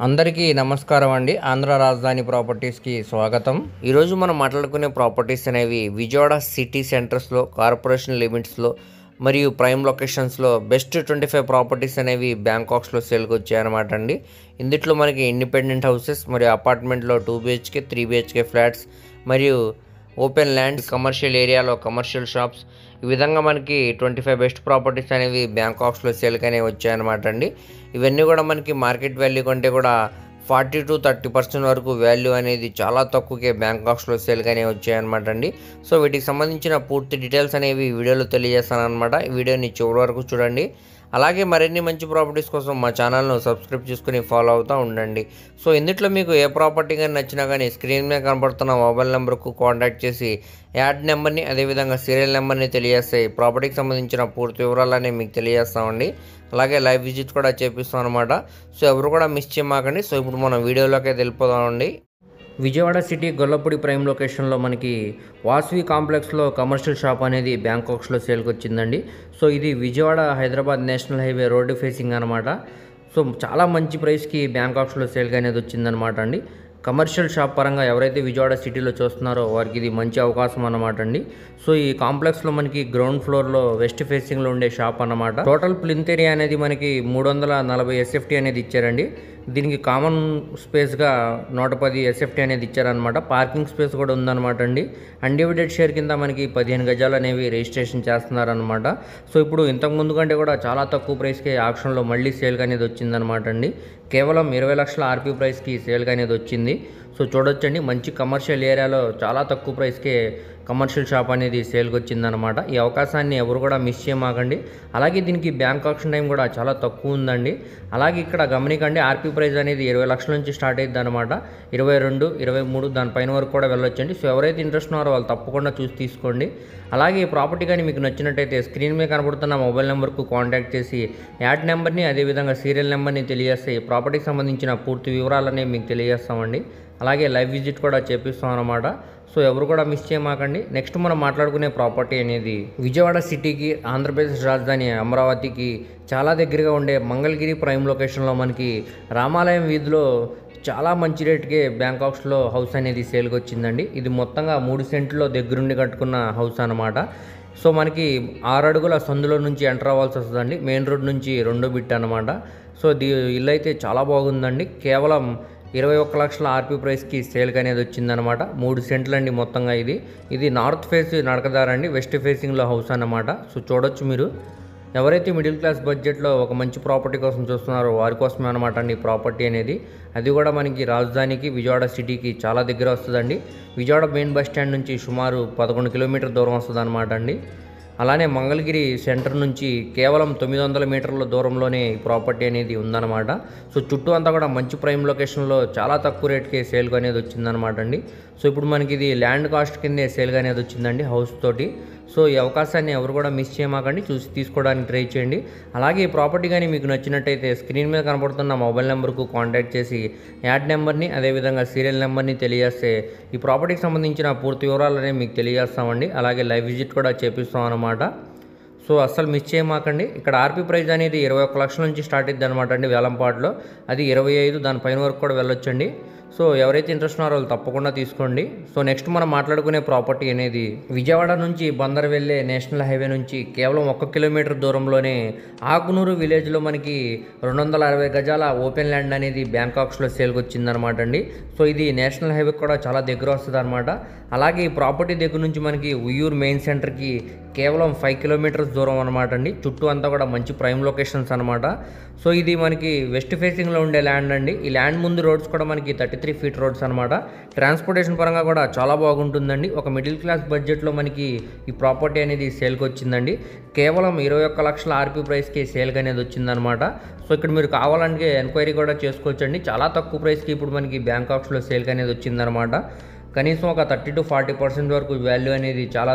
అందరికీ నమస్కారం అండి. ఆంధ్ర రాజధాని ప్రాపర్టీస్కి స్వాగతం. ఈరోజు మనం మాట్లాడుకునే ప్రాపర్టీస్ అనేవి విజయవాడ సిటీ సెంటర్స్లో, కార్పొరేషన్ లిమిట్స్లో మరియు ప్రైమ్ లొకేషన్స్లో బెస్ట్ 25 ప్రాపర్టీస్ అనేవి బ్యాంకాక్స్లో సేల్కి వచ్చాయన్నమాట అండి. ఇందులో మనకి ఇండిపెండెంట్ హౌసెస్ మరియు అపార్ట్మెంట్లో 2 BHK 3 BHK ఫ్లాట్స్ మరియు ఓపెన్ ల్యాండ్, కమర్షియల్ ఏరియాలో కమర్షియల్ షాప్స్, ఈ విధంగా మనకి 25 బెస్ట్ ప్రాపర్టీస్ అనేవి బ్యాంకాక్స్లో సేల్కి అనేవి వచ్చాయన్నమాట అండి. ఇవన్నీ కూడా మనకి మార్కెట్ వాల్యూ కంటే కూడా 40 to 30% వరకు వాల్యూ అనేది చాలా తక్కువకే బ్యాంకాక్స్లో సేల్కి అనేవి వచ్చాయన్నమాట అండి. సో వీటికి సంబంధించిన పూర్తి డీటెయిల్స్ అనేవి వీడియోలో తెలియజేస్తాను అనమాట. ఈ వీడియోని చివరి వరకు చూడండి. అలాగే మరిన్ని మంచి ప్రాపర్టీస్ కోసం మా ఛానల్ను సబ్స్క్రైబ్ చేసుకుని ఫాలో అవుతూ ఉండండి. సో ఇందులో మీకు ఏ ప్రాపర్టీ కానీ నచ్చినా కానీ స్క్రీన్ మీద కనబడుతున్న మొబైల్ నెంబర్కు కాంటాక్ట్ చేసి యాడ్ నెంబర్ని, అదేవిధంగా సీరియల్ నెంబర్ని తెలియజేస్తాయి. ప్రాపర్టీకి సంబంధించిన పూర్తి వివరాలన్నీ మీకు తెలియజేస్తామండి. అలాగే లైవ్ విజిట్ కూడా చేపిస్తాం అనమాట. సో ఎవరు కూడా మిస్ చేయమాకండి. సో ఇప్పుడు మనం వీడియోలోకి వెళ్ళిపోదామండి. విజయవాడ సిటీ గొల్లపూడి ప్రైమ్ లొకేషన్లో మనకి వాసవి కాంప్లెక్స్లో కమర్షియల్ షాప్ అనేది బ్యాంకాక్స్లో సేల్కి వచ్చిందండి. సో ఇది Vijayawada Hyderabad national highway road facing అనమాట. సో చాలా మంచి ప్రైస్కి బ్యాంకాక్స్లో సేల్కి అనేది వచ్చిందనమాట అండి. కమర్షియల్ షాప్ పరంగా ఎవరైతే విజయవాడ సిటీలో చూస్తున్నారో వారికి ఇది మంచి అవకాశం అన్నమాట అండి. సో ఈ కాంప్లెక్స్లో మనకి గ్రౌండ్ ఫ్లోర్లో వెస్ట్ ఫేసింగ్లో ఉండే షాప్ అన్నమాట. టోటల్ ప్లింత్ ఏరియా అనేది మనకి 340 SFT అనేది ఇచ్చారండి. దీనికి కామన్ స్పేస్గా 110 SFT అనేది ఇచ్చారనమాట. పార్కింగ్ స్పేస్ కూడా ఉందన్నమాట అండి. అన్డివైడెడ్ షేర్ కింద మనకి 15 గజాలు అనేవి రిజిస్ట్రేషన్ చేస్తున్నారనమాట. సో ఇప్పుడు ఇంతకుముందు కంటే కూడా చాలా తక్కువ ప్రైస్కి ఆప్షన్లో మళ్ళీ సేల్కి అనేది వచ్చిందనమాట అండి. కేవలం 20 లక్షల RP ప్రైస్కి సేల్కి అనేది వచ్చింది. సో చూడొచ్చండి, మంచి కమర్షియల్ ఏరియాలో చాలా తక్కువ ప్రైస్కే కమర్షియల్ షాప్ అనేది సేల్కి వచ్చిందనమాట. ఈ అవకాశాన్ని ఎవరు కూడా మిస్ చేయమాకండి. అలాగే దీనికి బ్యాంక్ ఆప్షన్ టైం కూడా చాలా తక్కువ ఉందండి. అలాగే ఇక్కడ గమనికండి, RP ప్రైస్ అనేది 20 లక్షల నుంచి స్టార్ట్ అయ్యింది అనమాట. 22, 23 దానిపైన వరకు కూడా వెళ్ళొచ్చండి. సో ఎవరైతే ఇంట్రెస్ట్ ఉన్నారో వాళ్ళు తప్పకుండా చూసి తీసుకోండి. అలాగే ఈ ప్రాపర్టీ కానీ మీకు నచ్చినట్టయితే స్క్రీన్ మీద కనబడుతున్న మొబైల్ నెంబర్కు కాంటాక్ట్ చేసి యాడ్ నెంబర్ని, అదేవిధంగా సీరియల్ నెంబర్ని తెలియజేస్తే ఈ ప్రాపర్టీకి సంబంధించిన పూర్తి వివరాలనే మీకు తెలియజేస్తామండి. అలాగే లైవ్ విజిట్ కూడా చేపిస్తాం అన్నమాట. సో ఎవరు కూడా మిస్ చేయమాకండి. నెక్స్ట్ మనం మాట్లాడుకునే ప్రాపర్టీ అనేది విజయవాడ సిటీకి, ఆంధ్రప్రదేశ్ రాజధాని అమరావతికి చాలా దగ్గరగా ఉండే మంగళగిరి ప్రైమ్ లొకేషన్లో మనకి రామాలయం వీధిలో చాలా మంచి రేటుకే బ్యాంకాక్స్లో హౌస్ అనేది సేల్కి వచ్చిందండి. ఇది మొత్తంగా 3 సెంట్లో దగ్గరుండి కట్టుకున్న హౌస్ అనమాట. సో మనకి 6 అడుగుల సందులో నుంచి ఎంటర్ అవ్వాల్సి వస్తుందండి. మెయిన్ రోడ్ నుంచి 2వ బిట్ అనమాట. సో ఇల్లు అయితే చాలా బాగుందండి. కేవలం 21 లక్షల RP ప్రైస్కి సేల్కి అనేది వచ్చిందనమాట. 3 సెంట్లు అండి మొత్తంగా. ఇది నార్త్ ఫేస్ నడకదారండి, వెస్ట్ ఫేసింగ్లో హౌస్ అన్నమాట. సో చూడొచ్చు మీరు. ఎవరైతే మిడిల్ క్లాస్ బడ్జెట్లో ఒక మంచి ప్రాపర్టీ కోసం చూస్తున్నారో వారి కోసమే అనమాట అండి ఈ ప్రాపర్టీ అనేది. అది కూడా మనకి రాజధానికి, విజయవాడ సిటీకి చాలా దగ్గర వస్తుందండి. విజయవాడ మెయిన్ బస్ స్టాండ్ నుంచి సుమారు 11 కిలోమీటర్ దూరం వస్తుంది అనమాట అండి. అలానే మంగళగిరి సెంటర్ నుంచి కేవలం 900 మీటర్ల దూరంలోనే ఈ ప్రాపర్టీ అనేది ఉందన్నమాట. సో చుట్టూ అంతా కూడా మంచి ప్రైమ్ లొకేషన్లో చాలా తక్కువ రేట్కి సేల్గా అనేది వచ్చిందనమాట అండి. సో ఇప్పుడు మనకి ఇది ల్యాండ్ కాస్ట్ కిందే సేల్గా అనేది వచ్చిందండి హౌస్ తోటి. సో ఈ అవకాశాన్ని ఎవరు కూడా మిస్ చేయమాకండి, చూసి తీసుకోవడానికి ట్రై చేయండి. అలాగే ఈ ప్రాపర్టీ కానీ మీకు నచ్చినట్టయితే స్క్రీన్ మీద కనబడుతున్న మొబైల్ నెంబర్కు కాంటాక్ట్ చేసి యాడ్ నెంబర్ని, అదేవిధంగా సీరియల్ నెంబర్ని తెలియజేస్తే ఈ ప్రాపర్టీకి సంబంధించిన పూర్తి వివరాలనే మీకు తెలియజేస్తామండి. అలాగే లైవ్ విజిట్ కూడా చేపిస్తాం అన్నమాట. సో అస్సలు మిస్ చేయమాకండి. ఇక్కడ RP ప్రైస్ అనేది 21 లక్షల నుంచి స్టార్ట్ అయ్యింది అనమాట అండి వేలంపాట్లో. అది 25 దానిపైన వరకు కూడా వెళ్ళొచ్చండి. సో ఎవరైతే ఇంట్రెస్ట్ ఉన్నారో వాళ్ళు తప్పకుండా తీసుకోండి. సో నెక్స్ట్ మనం మాట్లాడుకునే ప్రాపర్టీ అనేది విజయవాడ నుంచి బందర్ వెళ్ళే నేషనల్ హైవే నుంచి కేవలం 1 కిలోమీటర్ దూరంలోనే ఆకునూరు విలేజ్లో మనకి 260 గజాల ఓపెన్ ల్యాండ్ అనేది బ్యాంకాక్స్లో సేల్కి వచ్చిందనమాట అండి. సో ఇది నేషనల్ హైవే కూడా చాలా దగ్గర వస్తుంది అనమాట. అలాగే ఈ ప్రాపర్టీ దగ్గర నుంచి మనకి ఉయ్యూరు మెయిన్ సెంటర్కి కేవలం 5 కిలోమీటర్స్ దూరం అనమాట అండి. చుట్టూ అంతా కూడా మంచి ప్రైమ్ లొకేషన్స్ అనమాట. సో ఇది మనకి వెస్ట్ ఫేసింగ్లో ఉండే ల్యాండ్ అండి. ఈ ల్యాండ్ ముందు రోడ్స్ కూడా మనకి 33 ఫీట్ రోడ్స్ అనమాట. ట్రాన్స్పోర్టేషన్ పరంగా కూడా చాలా బాగుంటుందండి. ఒక మిడిల్ క్లాస్ బడ్జెట్లో మనకి ఈ ప్రాపర్టీ అనేది సేల్కి వచ్చిందండి. కేవలం 21 లక్షల RP ప్రైస్కి సేల్కి అనేది వచ్చిందనమాట. సో ఇక్కడ మీరు కావాలంటే ఎంక్వైరీ కూడా చేసుకోవచ్చండి. చాలా తక్కువ ప్రైస్కి ఇప్పుడు మనకి బ్యాంకాక్స్లో సేల్కి అనేది వచ్చిందనమాట. కనీసం ఒక 30 to 40% వరకు వాల్యూ అనేది చాలా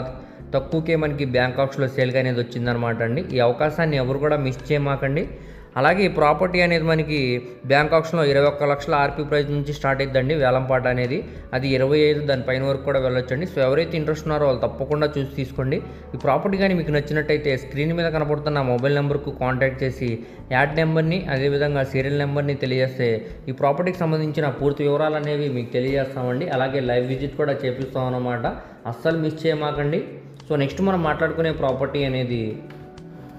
తక్కువకే మనకి బ్యాంకాక్స్లో సేల్కి అనేది వచ్చిందనమాట అండి. ఈ అవకాశాన్ని ఎవరు కూడా మిస్ చేయమాకండి. అలాగే ఈ ప్రాపర్టీ అనేది మనకి బ్యాంక్ ఆప్షన్లో 21 లక్షల ఆర్పీ ప్రైస్ నుంచి స్టార్ట్ అయిద్దండి వేలంపాట అనేది. అది 25 దానిపైన వరకు కూడా వెళ్ళొచ్చండి. సో ఎవరైతే ఇంట్రెస్ట్ ఉన్నారో వాళ్ళు తప్పకుండా చూసి తీసుకోండి. ఈ ప్రాపర్టీ కానీ మీకు నచ్చినట్టయితే స్క్రీన్ మీద కనపడుతున్న మొబైల్ నెంబర్కు కాంటాక్ట్ చేసి యాడ్ నెంబర్ని అదేవిధంగా సీరియల్ నెంబర్ని తెలియజేస్తే ఈ ప్రాపర్టీకి సంబంధించిన పూర్తి వివరాలు అనేవి మీకు తెలియజేస్తామండి. అలాగే లైవ్ విజిట్ కూడా చేపిస్తాం అన్నమాట. అస్సలు మిస్ చేయమాకండి. సో నెక్స్ట్ మనం మాట్లాడుకునే ప్రాపర్టీ అనేది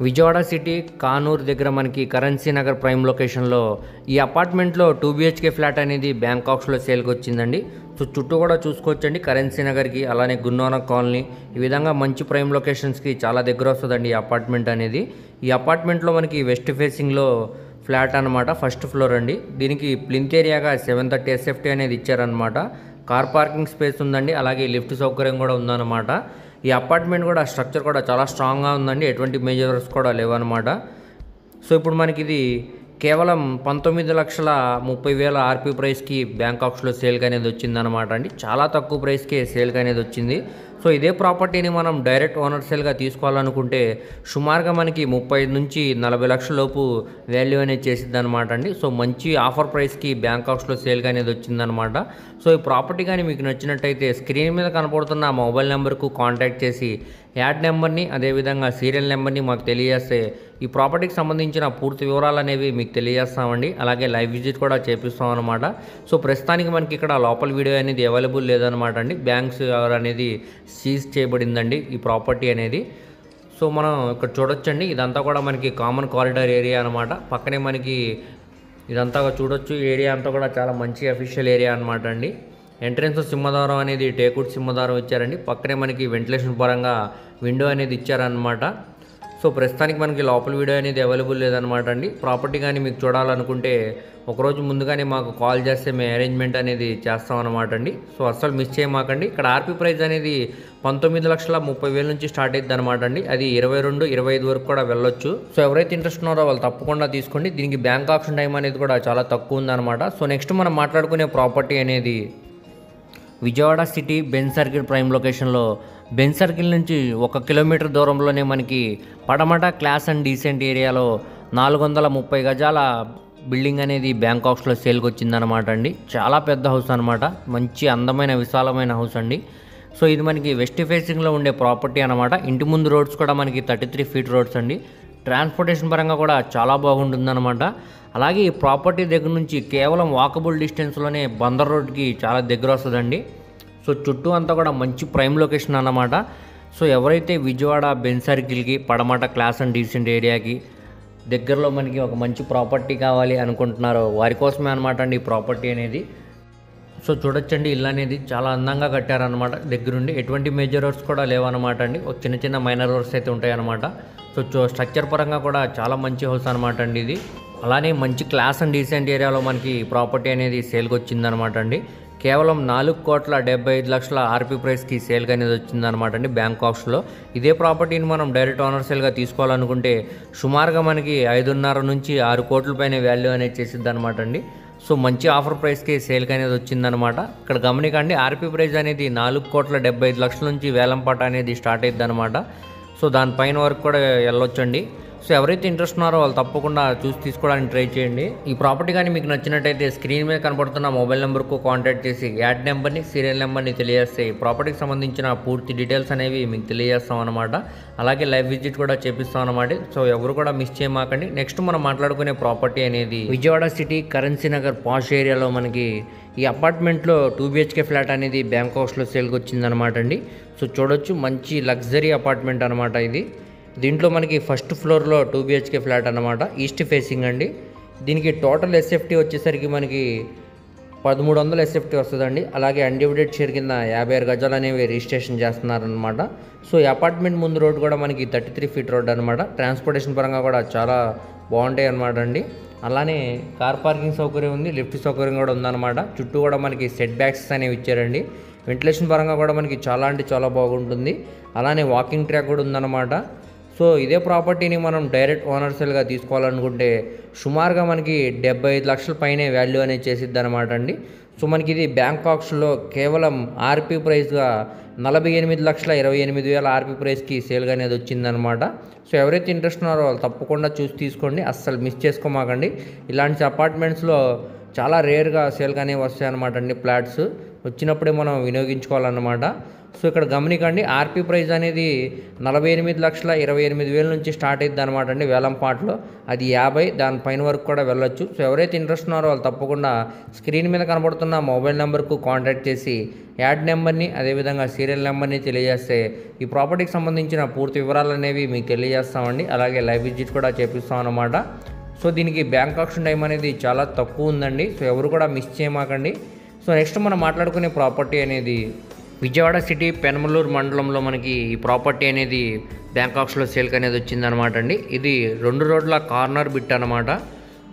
విజయవాడ సిటీ కానూరు దగ్గర మనకి కరెన్సీ నగర్ ప్రైమ్ లొకేషన్లో ఈ అపార్ట్మెంట్లో 2 BHK ఫ్లాట్ అనేది బ్యాంకాక్స్లో సేల్కి వచ్చిందండి. సో చుట్టూ కూడా చూసుకోవచ్చండి. కరెన్సీ నగర్కి అలానే గున్నోన కాలనీ ఈ విధంగా మంచి ప్రైమ్ లొకేషన్స్కి చాలా దగ్గర వస్తుందండి ఈ అపార్ట్మెంట్ అనేది. ఈ అపార్ట్మెంట్లో మనకి వెస్ట్ ఫేసింగ్లో ఫ్లాట్ అనమాట, ఫస్ట్ ఫ్లోర్ అండి. దీనికి ప్లింత్ ఏరియాగా 730 SFT అనేది ఇచ్చారనమాట. కార్ పార్కింగ్ స్పేస్ ఉందండి, అలాగే లిఫ్ట్ సౌకర్యం కూడా ఉందన్నమాట. ఈ అపార్ట్మెంట్ కూడా స్ట్రక్చర్ కూడా చాలా స్ట్రాంగ్గా ఉందండి, ఎటువంటి మేజర్స్ కూడా లేవన్నమాట. సో ఇప్పుడు మనకి ఇది కేవలం 19,30,000 ఆర్పీ ప్రైస్కి బ్యాంకాక్స్లో సేల్కి అనేది వచ్చిందనమాట అండి. చాలా తక్కువ ప్రైస్కే సేల్కి అనేది వచ్చింది. సో ఇదే ప్రాపర్టీని మనం డైరెక్ట్ ఓనర్ సేల్గా తీసుకోవాలనుకుంటే సుమారుగా మనకి 35 నుంచి 40 లక్షల లోపు వాల్యూ అనేది చేసిద్ది అనమాట అండి. సో మంచి ఆఫర్ ప్రైస్కి బ్యాంకాక్స్లో సేల్గా అనేది వచ్చిందనమాట. సో ఈ ప్రాపర్టీ కానీ మీకు నచ్చినట్టయితే స్క్రీన్ మీద కనపడుతున్న మొబైల్ నెంబర్కు కాంటాక్ట్ చేసి యాడ్ నెంబర్ని అదేవిధంగా సీరియల్ నెంబర్ని మాకు తెలియజేస్తే ఈ ప్రాపర్టీకి సంబంధించిన పూర్తి వివరాలు అనేవి మీకు తెలియజేస్తామండి. అలాగే లైవ్ విజిట్ కూడా చేపిస్తాం అనమాట. సో ప్రస్తుతానికి మనకి ఇక్కడ లోపల వీడియో అనేది అవైలబుల్ లేదనమాట అండి. బ్యాంక్స్ అనేది సీజ్ చేయబడిందండి ఈ ప్రాపర్టీ అనేది. సో మనం ఇక్కడ చూడొచ్చండి, ఇదంతా కూడా మనకి కామన్ కారిడార్ ఏరియా అనమాట. పక్కనే మనకి ఇదంతా చూడొచ్చు, ఏరియా అంతా కూడా చాలా మంచి అఫీషియల్ ఏరియా అనమాట అండి. ఎంట్రెన్స్ సింహద్వారం అనేది టేకుడ్ సింహద్వారం ఇచ్చారండి. పక్కనే మనకి వెంటిలేషన్ పరంగా విండో అనేది ఇచ్చారనమాట. సో ప్రస్తుతానికి మనకి లోపల వీడియో అనేది అవైలబుల్ లేదనమాట అండి. ప్రాపర్టీ కానీ మీకు చూడాలనుకుంటే ఒకరోజు ముందుగానే మాకు కాల్ చేస్తే మేము అరేంజ్మెంట్ అనేది చేస్తామన్నమాట అండి. సో అస్సలు మిస్ చేయమాకండి. ఇక్కడ ఆర్పీ ప్రైస్ అనేది 19,30,000 నుంచి స్టార్ట్ అవుతుంది అనమాట అండి. అది 22, 25 వరకు కూడా వెళ్ళొచ్చు. సో ఎవరైతే ఇంట్రెస్ట్ ఉన్నారో వాళ్ళు తప్పకుండా తీసుకోండి. దీనికి బ్యాంక్ ఆప్షన్ టైం అనేది కూడా చాలా తక్కువ ఉందన్నమాట. సో నెక్స్ట్ మనం మాట్లాడుకునే ప్రాపర్టీ అనేది Vijayawada city Ben circle prime లొకేషన్లో బెన్ సర్కిల్ నుంచి 1 కిలోమీటర్ దూరంలోనే మనకి పడమట క్లాస్ అండ్ డీసెంట్ ఏరియాలో 430 గజాల బిల్డింగ్ అనేది బ్యాంకాక్స్లో సేల్కి వచ్చిందనమాట అండి. చాలా పెద్ద హౌస్ అనమాట, మంచి అందమైన విశాలమైన హౌస్ అండి. సో ఇది మనకి వెస్ట్ ఫేసింగ్లో ఉండే ప్రాపర్టీ అనమాట. ఇంటి ముందు రోడ్స్ కూడా మనకి 33 ఫీట్ రోడ్స్ అండి. ట్రాన్స్పోర్టేషన్ పరంగా కూడా చాలా బాగుంటుందన్నమాట. అలాగే ఈ ప్రాపర్టీ దగ్గర నుంచి కేవలం వాకబుల్ డిస్టెన్స్లోనే బందర్ రోడ్కి చాలా దగ్గర వస్తుందండి. సో చుట్టూ అంతా కూడా మంచి ప్రైమ్ లొకేషన్ అన్నమాట. సో ఎవరైతే విజయవాడ బెన్ సర్కిల్కి పడమట క్లాస్ అండ్ డీసెంట్ ఏరియాకి దగ్గరలో మనకి ఒక మంచి ప్రాపర్టీ కావాలి అనుకుంటున్నారో వారి కోసమే అనమాట అండి ఈ ప్రాపర్టీ అనేది. సో చూడొచ్చండి, ఇల్లు అనేది చాలా అందంగా కట్టారనమాట. దగ్గరుండి ఎటువంటి మేజర్ వర్క్స్ కూడా లేవన్నమాట అండి. ఒక చిన్న చిన్న మైనర్ వర్క్స్ అయితే ఉంటాయి అనమాట. సో స్ట్రక్చర్ పరంగా కూడా చాలా మంచి హౌస్ అనమాట అండి ఇది. అలానే మంచి క్లాస్ అండ్ డీసెంట్ ఏరియాలో మనకి ప్రాపర్టీ అనేది సేల్కి వచ్చిందనమాట అండి. కేవలం 4,75,00,000 ఆర్పీ ప్రైస్కి సేల్కి అనేది వచ్చిందనమాట అండి బ్యాంకాక్స్లో. ఇదే ప్రాపర్టీని మనం డైరెక్ట్ ఓనర్ సేల్గా తీసుకోవాలనుకుంటే సుమారుగా మనకి 5.5 నుంచి 6 కోట్ల పైన వాల్యూ అనేది చేసిద్ది అనమాట అండి. సో మంచి ఆఫర్ ప్రైస్కి సేల్కి అనేది వచ్చిందనమాట. ఇక్కడ గమనికండి, ఆర్పీ ప్రైస్ అనేది 4,75,00,000 నుంచి వేలంపాట అనేది స్టార్ట్ అయ్యిద్ది అనమాట. సో దానిపైన వరకు కూడా వెళ్ళొచ్చండి. సో ఎవరైతే ఇంట్రెస్ట్ ఉన్నారో వాళ్ళు తప్పకుండా చూసి తీసుకోవడానికి ట్రై చేయండి. ఈ ప్రాపర్టీ కానీ మీకు నచ్చినట్టయితే స్క్రీన్ మీద కనపడుతున్న మొబైల్ నెంబర్కు కాంటాక్ట్ చేసి యాడ్ నెంబర్ని సీరియల్ నెంబర్ని తెలియజేస్తే ఈ ప్రాపర్టీకి సంబంధించిన పూర్తి డీటెయిల్స్ అనేవి మీకు తెలియజేస్తాం అనమాట. అలాగే లైవ్ విజిట్ కూడా చేపిస్తాం అనమాట. సో ఎవరు కూడా మిస్ చేయమాకండి. నెక్స్ట్ మనం మాట్లాడుకునే ప్రాపర్టీ అనేది విజయవాడ సిటీ కరెన్సీ నగర్ పాష్ ఏరియాలో మనకి ఈ అపార్ట్మెంట్లో 2 BHK ఫ్లాట్ అనేది బ్యాంకాక్స్లో సేల్కి వచ్చిందనమాట అండి. సో చూడొచ్చు, మంచి లగ్జరీ అపార్ట్మెంట్ అనమాట ఇది. దీంట్లో మనకి ఫస్ట్ ఫ్లోర్లో 2 BHK ఫ్లాట్ అనమాట, ఈస్ట్ ఫేసింగ్ అండి. దీనికి టోటల్ SFT వచ్చేసరికి మనకి 1300 SFT వస్తుందండి. అలాగే అన్డివైడెడ్ షేర్ కింద 56 గజాలు అనేవి రిజిస్ట్రేషన్ చేస్తున్నారనమాట. సో ఈ అపార్ట్మెంట్ ముందు రోడ్ కూడా మనకి 33 ఫీట్ రోడ్ అనమాట. ట్రాన్స్పోర్టేషన్ పరంగా కూడా చాలా బాగుంటాయి అనమాట అండి. అలానే కార్ పార్కింగ్ సౌకర్యం ఉంది, లిఫ్ట్ సౌకర్యం కూడా ఉందన్నమాట. చుట్టూ కూడా మనకి సెట్ బ్యాక్స్ అనేవి ఇచ్చారండి. వెంటిలేషన్ పరంగా కూడా మనకి చాలా అంటే చాలా బాగుంటుంది. అలానే వాకింగ్ ట్రాక్ కూడా ఉందన్నమాట. సో ఇదే ప్రాపర్టీని మనం డైరెక్ట్ ఓనర్ సేల్గా తీసుకోవాలనుకుంటే సుమారుగా మనకి 75 లక్షల పైనే వాల్యూ అనేది చేసిద్ది అనమాట అండి. సో మనకి ఇది బ్యాంక్ ఆక్షన్లో కేవలం ఆర్పీ ప్రైస్గా 48,28,000 ఆర్పీ ప్రైస్కి సేల్గా అనేది వచ్చిందనమాట. సో ఎవరైతే ఇంట్రెస్ట్ ఉన్నారో వాళ్ళు తప్పకుండా చూసి తీసుకోండి, అస్సలు మిస్ చేసుకోమాకండి. ఇలాంటి అపార్ట్మెంట్స్లో చాలా రేర్గా సేల్గానే వస్తాయన్నమాట. అన్ని ఫ్లాట్స్ వచ్చినప్పుడే మనం వినియోగించుకోవాలన్నమాట. సో ఇక్కడ గమనికండి, ఆర్పీ ప్రైస్ అనేది 48,28,000 నుంచి స్టార్ట్ అవుతుంది అనమాట అండి వేలంపాట్లో. అది 50 దానిపైన వరకు కూడా వెళ్ళొచ్చు. సో ఎవరైతే ఇంట్రెస్ట్ ఉన్నారో వాళ్ళు తప్పకుండా స్క్రీన్ మీద కనబడుతున్న మొబైల్ నెంబర్కు కాంటాక్ట్ చేసి యాడ్ నెంబర్ని అదేవిధంగా సీరియల్ నెంబర్ని తెలియజేస్తే ఈ ప్రాపర్టీకి సంబంధించిన పూర్తి వివరాలు అనేవి మీకు తెలియజేస్తామండి. అలాగే లైవ్ విజిట్ కూడా చేపిస్తాం అన్నమాట. సో దీనికి బ్యాంక్ ఆక్షన్ టైం అనేది చాలా తక్కువ ఉందండి. సో ఎవరు కూడా మిస్ చేయమాకండి. సో నెక్స్ట్ మనం మాట్లాడుకునే ప్రాపర్టీ అనేది విజయవాడ సిటీ పెనమలూరు మండలంలో మనకి ఈ ప్రాపర్టీ అనేది బ్యాంక్ ఆక్షన్లో సేల్కి అనేది వచ్చిందనమాట అండి. ఇది 2 రోడ్ల కార్నర్ బిట్ అనమాట.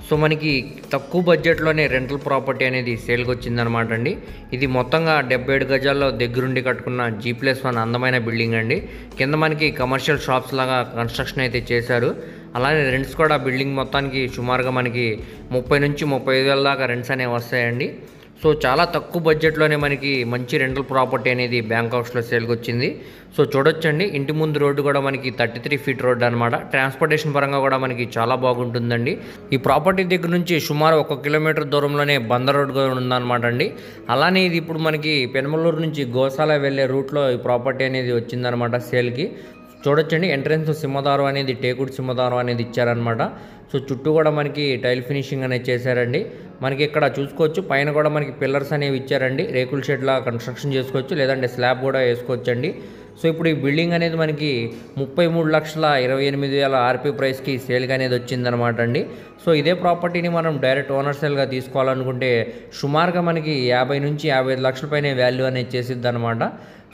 సో మనకి తక్కువ బడ్జెట్లోనే రెంటల్ ప్రాపర్టీ అనేది సేల్కి వచ్చిందనమాట అండి. ఇది మొత్తంగా 77 గజాల్లో దగ్గరుండి కట్టుకున్న G+1 అందమైన బిల్డింగ్ అండి. కింద మనకి కమర్షియల్ షాప్స్ లాగా కన్స్ట్రక్షన్ అయితే చేశారు. అలానే రెంట్స్ కూడా బిల్డింగ్ మొత్తానికి సుమారుగా మనకి 30 నుంచి 35,000 దాకా రెంట్స్ అనేవి వస్తాయండి. సో చాలా తక్కువ బడ్జెట్లోనే మనకి మంచి రెంటల్ ప్రాపర్టీ అనేది బ్యాంక్ ఆక్షన్లో సేల్కి వచ్చింది. సో చూడొచ్చండి, ఇంటి ముందు రోడ్డు కూడా మనకి 33 ఫీట్ రోడ్డు అనమాట. ట్రాన్స్పోర్టేషన్ పరంగా కూడా మనకి చాలా బాగుంటుందండి. ఈ ప్రాపర్టీ దగ్గర నుంచి సుమారు 1 కిలోమీటర్ దూరంలోనే బందర్ రోడ్ కూడా ఉందన్నమాట అండి. అలానే ఇది ఇప్పుడు మనకి పెనమలూరు నుంచి గోశాల వెళ్ళే రూట్లో ఈ ప్రాపర్టీ అనేది వచ్చిందనమాట సేల్కి. చూడొచ్చండి, ఎంట్రన్స్ సింహదారం అనేది టేకుడ్ సింహదారం అనేది ఇచ్చారనమాట. సో చుట్టూ కూడా మనకి టైల్ ఫినిషింగ్ అనేది చేశారండి. మనకి ఇక్కడ చూసుకోవచ్చు, పైన కూడా మనకి పిల్లర్స్ అనేవి ఇచ్చారండి. రేకుల షెడ్లా కన్స్ట్రక్షన్ చేసుకోవచ్చు, లేదంటే స్లాబ్ కూడా వేసుకోవచ్చండి. సో ఇప్పుడు ఈ బిల్డింగ్ అనేది మనకి 33,28,000 ఆర్పీ ప్రైస్కి సేల్గా అనేది వచ్చిందనమాట అండి. సో ఇదే ప్రాపర్టీని మనం డైరెక్ట్ ఓనర్ సేల్గా తీసుకోవాలనుకుంటే సుమారుగా మనకి 50 నుంచి 55 లక్షల పైన వాల్యూ అనేది చేసిద్ది అనమాట.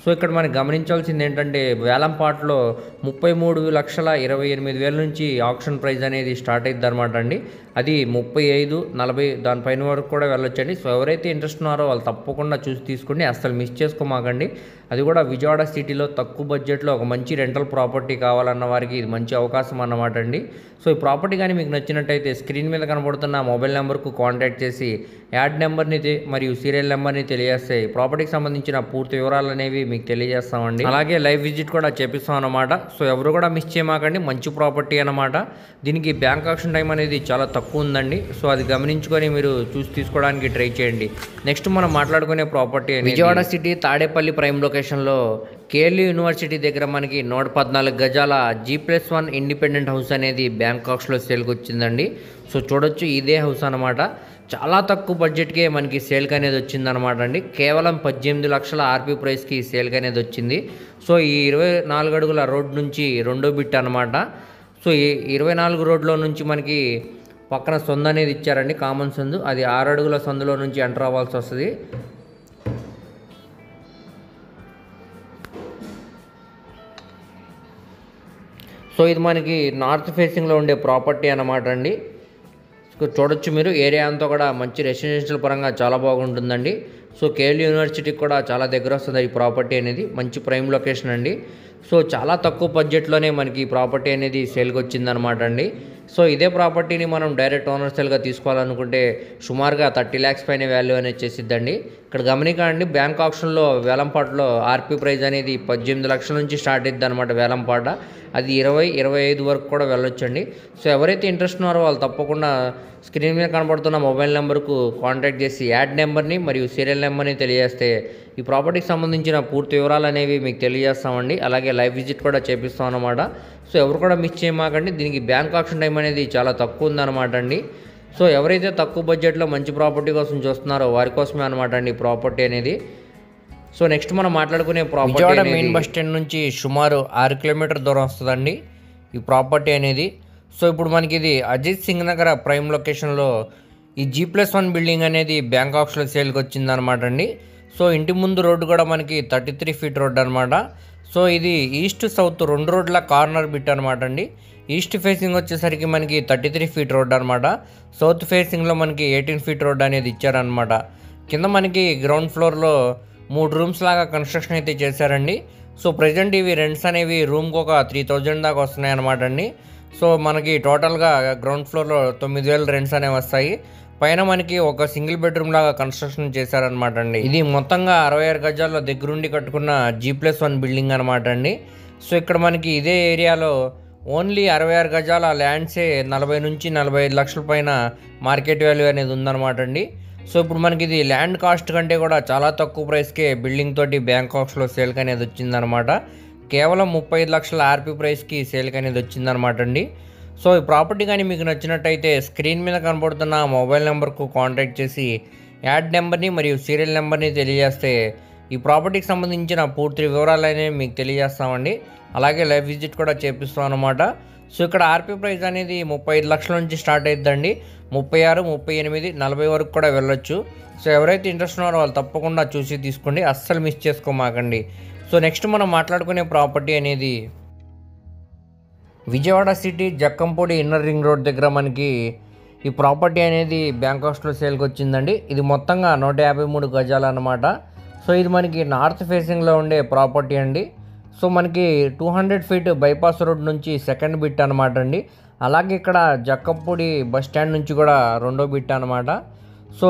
సో ఇక్కడ మనం గమనించాల్సింది ఏంటంటే వేలంపాట్లో 33,28,000 నుంచి ఆక్షన్ ప్రైస్ అనేది స్టార్ట్ అవుతుంది అనమాట అండి. అది 35, 40 దానిపైన వరకు కూడా వెళ్ళొచ్చండి. సో ఎవరైతే ఇంట్రెస్ట్ ఉన్నారో వాళ్ళు తప్పకుండా చూసి తీసుకోండి, అస్సలు మిస్ చేసుకోమాకండి. అది కూడా విజయవాడ సిటీలో తక్కువ బడ్జెట్లో ఒక మంచి రెంటల్ ప్రాపర్టీ కావాలన్న వారికి ఇది మంచి అవకాశం అన్నమాట అండి. సో ఈ ప్రాపర్టీ కానీ మీకు నచ్చినట్టయితే స్క్రీన్ మీద కనబడుతున్న మొబైల్ నెంబర్కు కాంటాక్ట్ చేసి యాడ్ నెంబర్ని మరియు సీరియల్ నెంబర్ని తెలియజేస్తే ప్రాపర్టీకి సంబంధించిన పూర్తి వివరాలు అనేవి మీకు తెలియజేస్తామండి. అలాగే లైవ్ విజిట్ కూడా చేపిస్తాం అన్నమాట. సో ఎవరు కూడా మిస్ చేయమాకండి, మంచి ప్రాపర్టీ అన్నమాట. దీనికి బ్యాంక్ ఆక్షన్ టైం అనేది చాలా తక్కువ ఉందండి. సో అది గమనించుకొని మీరు చూసి తీసుకోవడానికి ట్రై చేయండి. నెక్స్ట్ మనం మాట్లాడుకునే property Vijayawada city Tadepalli prime లొకేషన్లో కేఎల్యూ యూనివర్సిటీ దగ్గర మనకి 114 గజాల G+1 ఇండిపెండెంట్ హౌస్ అనేది బ్యాంక్ ఆక్షన్లో సేల్కి వచ్చిందండి. సో చూడొచ్చు, ఇదే హౌస్ అనమాట. చాలా తక్కువ బడ్జెట్కే మనకి సేల్కి అనేది వచ్చిందనమాట అండి. కేవలం 18 లక్షల ఆర్పీ ప్రైస్కి సేల్కి అనేది వచ్చింది. సో ఈ 24 అడుగుల రోడ్ నుంచి రెండో బిట్ అనమాట. సో ఈ 24 రోడ్లో నుంచి మనకి పక్కన సందు అనేది ఇచ్చారండి, కామన్ సందు. అది 6 అడుగుల సందులో నుంచి ఎంటర్ అవ్వాల్సి వస్తుంది. సో ఇది మనకి నార్త్ ఫేసింగ్లో ఉండే ప్రాపర్టీ అన్నమాట అండి. చూడొచ్చు మీరు, ఏరియా అంతా కూడా మంచి రెసిడెన్షియల్ పరంగా చాలా బాగుంటుందండి. సో కేఎల్యూ యూనివర్సిటీకి కూడా చాలా దగ్గర వస్తుంది ఈ ప్రాపర్టీ అనేది. మంచి ప్రైమ్ లొకేషన్ అండి. సో చాలా తక్కువ బడ్జెట్లోనే మనకి ఈ ప్రాపర్టీ అనేది సేల్కి వచ్చిందనమాట అండి. సో ఇదే ప్రాపర్టీని మనం డైరెక్ట్ ఓనర్ సేల్గా తీసుకోవాలనుకుంటే సుమారుగా 30 lakhs పైన వాల్యూ అనేది చేసిద్దండి. ఇక్కడ గమనికండి, బ్యాంక్ ఆక్షన్లో వేలంపాటలో ఆర్పీ ప్రైస్ అనేది 18 లక్షల నుంచి స్టార్ట్ అవుతుంది అనమాట వేలంపాట. అది 20, 25 వరకు కూడా వెళ్ళొచ్చండి. సో ఎవరైతే ఇంట్రెస్ట్ ఉన్నారో వాళ్ళు తప్పకుండా స్క్రీన్ మీద కనబడుతున్న మొబైల్ నెంబర్కు కాంటాక్ట్ చేసి యాడ్ నెంబర్ని మరియు సీరియల్ నెంబర్ని తెలియజేస్తే ఈ ప్రాపర్టీకి సంబంధించిన పూర్తి వివరాలు అనేవి మీకు తెలియజేస్తామండి. అలాగే లైవ్ విజిట్ కూడా చేపిస్తాం అన్నమాట. సో ఎవరు కూడా మిస్ చేయమాకండి. దీనికి బ్యాంక్ ఆక్షన్ టైం అనేది చాలా తక్కువ ఉందన్నమాట అండి. సో ఎవరైతే తక్కువ బడ్జెట్లో మంచి ప్రాపర్టీ కోసం చూస్తున్నారో వారి కోసమే అనమాట అండి ఈ ప్రాపర్టీ అనేది. సో నెక్స్ట్ మనం మాట్లాడుకునే property Vijayawada main bus stand నుంచి సుమారు 6 కిలోమీటర్ దూరం వస్తుందండి ఈ ప్రాపర్టీ అనేది. సో ఇప్పుడు మనకి ఇది అజిత్ సింగ్ నగర్ ప్రైమ్ లొకేషన్లో ఈ G+1 బిల్డింగ్ అనేది బ్యాంక్ ఆక్షన్లో సేల్కి వచ్చిందనమాట అండి. సో ఇంటి ముందు రోడ్డు కూడా మనకి 33 ఫీట్ రోడ్డు అనమాట. సో ఇది ఈస్ట్ సౌత్ 2 రోడ్ల కార్నర్ బిట్ అనమాట అండి. ఈస్ట్ ఫేసింగ్ వచ్చేసరికి మనకి 33 ఫీట్ రోడ్ అనమాట. సౌత్ ఫేసింగ్లో మనకి 18 ఫీట్ రోడ్ అనేది ఇచ్చారనమాట. కింద మనకి గ్రౌండ్ ఫ్లోర్లో 3 రూమ్స్ లాగా కన్స్ట్రక్షన్ అయితే చేశారండి. సో ప్రజెంట్ ఇవి రెంట్స్ అనేవి రూమ్కి ఒక 3,000 దాకా వస్తున్నాయి అనమాట అండి. సో మనకి టోటల్గా గ్రౌండ్ ఫ్లోర్లో 9,000 రెంట్స్ అనేవి వస్తాయి. పైన మనకి ఒక సింగిల్ బెడ్రూమ్ లాగా కన్స్ట్రక్షన్ చేశారనమాట అండి. ఇది మొత్తంగా 66 గజాల్లో దగ్గరుండి కట్టుకున్న G+1 బిల్డింగ్ అనమాట అండి. సో ఇక్కడ మనకి ఇదే ఏరియాలో ఓన్లీ 66 గజాల ల్యాండ్సే 40 నుంచి 45 లక్షల పైన మార్కెట్ వాల్యూ అనేది ఉందన్నమాట అండి. సో ఇప్పుడు మనకి ఇది ల్యాండ్ కాస్ట్ కంటే కూడా చాలా తక్కువ ప్రైస్కే బిల్డింగ్ తోటి బ్యాంకాక్స్లో సేల్కి అనేది వచ్చిందనమాట. కేవలం 35 లక్షల ఆర్పీ ప్రైస్కి సేల్కి అనేది వచ్చిందనమాట అండి. సో ఈ ప్రాపర్టీ కానీ మీకు నచ్చినట్టయితే స్క్రీన్ మీద కనబడుతున్న మొబైల్ నెంబర్కు కాంటాక్ట్ చేసి యాడ్ నెంబర్ని మరియు సీరియల్ నెంబర్ని తెలియజేస్తే ఈ ప్రాపర్టీకి సంబంధించిన పూర్తి వివరాలు అనేవి మీకు తెలియజేస్తామండి. అలాగే లైవ్ విజిట్ కూడా చేపిస్తాం అనమాట. సో ఇక్కడ ఆర్పీ ప్రైస్ అనేది 35 లక్షల నుంచి స్టార్ట్ అవుతుందండి. 36, 38, 40 వరకు కూడా వెళ్ళొచ్చు. సో ఎవరైతే ఇంట్రెస్ట్ ఉన్నారో వాళ్ళు తప్పకుండా చూసి తీసుకోండి, అస్సలు మిస్ చేసుకోమాకండి. సో నెక్స్ట్ మనం మాట్లాడుకునే ప్రాపర్టీ అనేది Vijayawada city Jakkampudi inner ring road దగ్గర మనకి ఈ ప్రాపర్టీ అనేది బ్యాంకాక్స్లో సేల్కి వచ్చిందండి. ఇది మొత్తంగా 153 గజాలు అన్నమాట. సో ఇది మనకి నార్త్ ఫేసింగ్లో ఉండే ప్రాపర్టీ అండి. సో మనకి 200 ఫీట్ బైపాస్ రోడ్ నుంచి సెకండ్ బిట్ అనమాట అండి. అలాగే ఇక్కడ జక్కంపూడి బస్ స్టాండ్ నుంచి కూడా రెండో బిట్ అనమాట. సో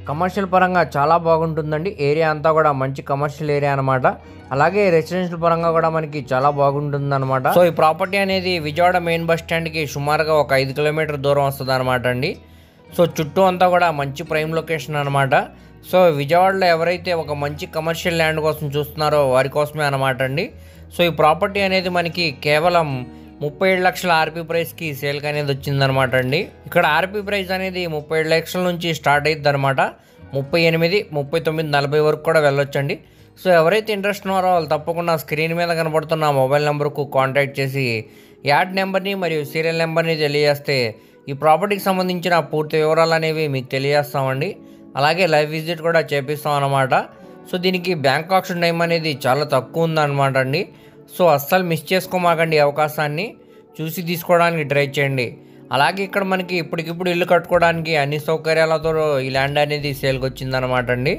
కమర్షియల్ పరంగా చాలా బాగుంటుందండి. ఏరియా అంతా కూడా మంచి కమర్షియల్ ఏరియా అనమాట. అలాగే రెసిడెన్షియల్ పరంగా కూడా మనకి చాలా బాగుంటుంది అనమాట. సో ఈ ప్రాపర్టీ అనేది విజయవాడ మెయిన్ బస్ స్టాండ్కి సుమారుగా ఒక 5 కిలోమీటర్ దూరం వస్తుంది అనమాట అండి. సో చుట్టూ అంతా కూడా మంచి ప్రైమ్ లొకేషన్ అనమాట. సో విజయవాడలో ఎవరైతే ఒక మంచి కమర్షియల్ ల్యాండ్ కోసం చూస్తున్నారో వారి కోసమే అనమాట అండి. సో ఈ ప్రాపర్టీ అనేది మనకి కేవలం 37 లక్షల ఆర్పీ ప్రైస్కి సేల్కి అనేది వచ్చిందనమాట అండి. ఇక్కడ ఆర్పీ ప్రైస్ అనేది 37 లక్షల నుంచి స్టార్ట్ అవుతుంది అనమాట. 38, 39, 40 వరకు కూడా వెళ్ళొచ్చండి. సో ఎవరైతే ఇంట్రెస్ట్ ఉన్నారో వాళ్ళు తప్పకుండా స్క్రీన్ మీద కనబడుతున్న మొబైల్ నెంబర్కు కాంటాక్ట్ చేసి యాడ్ నెంబర్ని మరియు సీరియల్ నెంబర్ని తెలియజేస్తే ఈ ప్రాపర్టీకి సంబంధించిన పూర్తి వివరాలు అనేవి మీకు తెలియజేస్తామండి. అలాగే లైవ్ విజిట్ కూడా చేపిస్తాం అన్నమాట. సో దీనికి బ్యాంక్ ఆక్షన్ టైం అనేది చాలా తక్కువ ఉందన్నమాట అండి. సో అస్సలు మిస్ చేసుకోమాకండి, అవకాశాన్ని చూసి తీసుకోవడానికి ట్రై చేయండి. అలాగే ఇక్కడ మనకి ఇప్పటికిప్పుడు ఇల్లు కట్టుకోవడానికి అన్ని సౌకర్యాలతో ఈ ల్యాండ్ అనేది సేల్కి వచ్చిందనమాట అండి.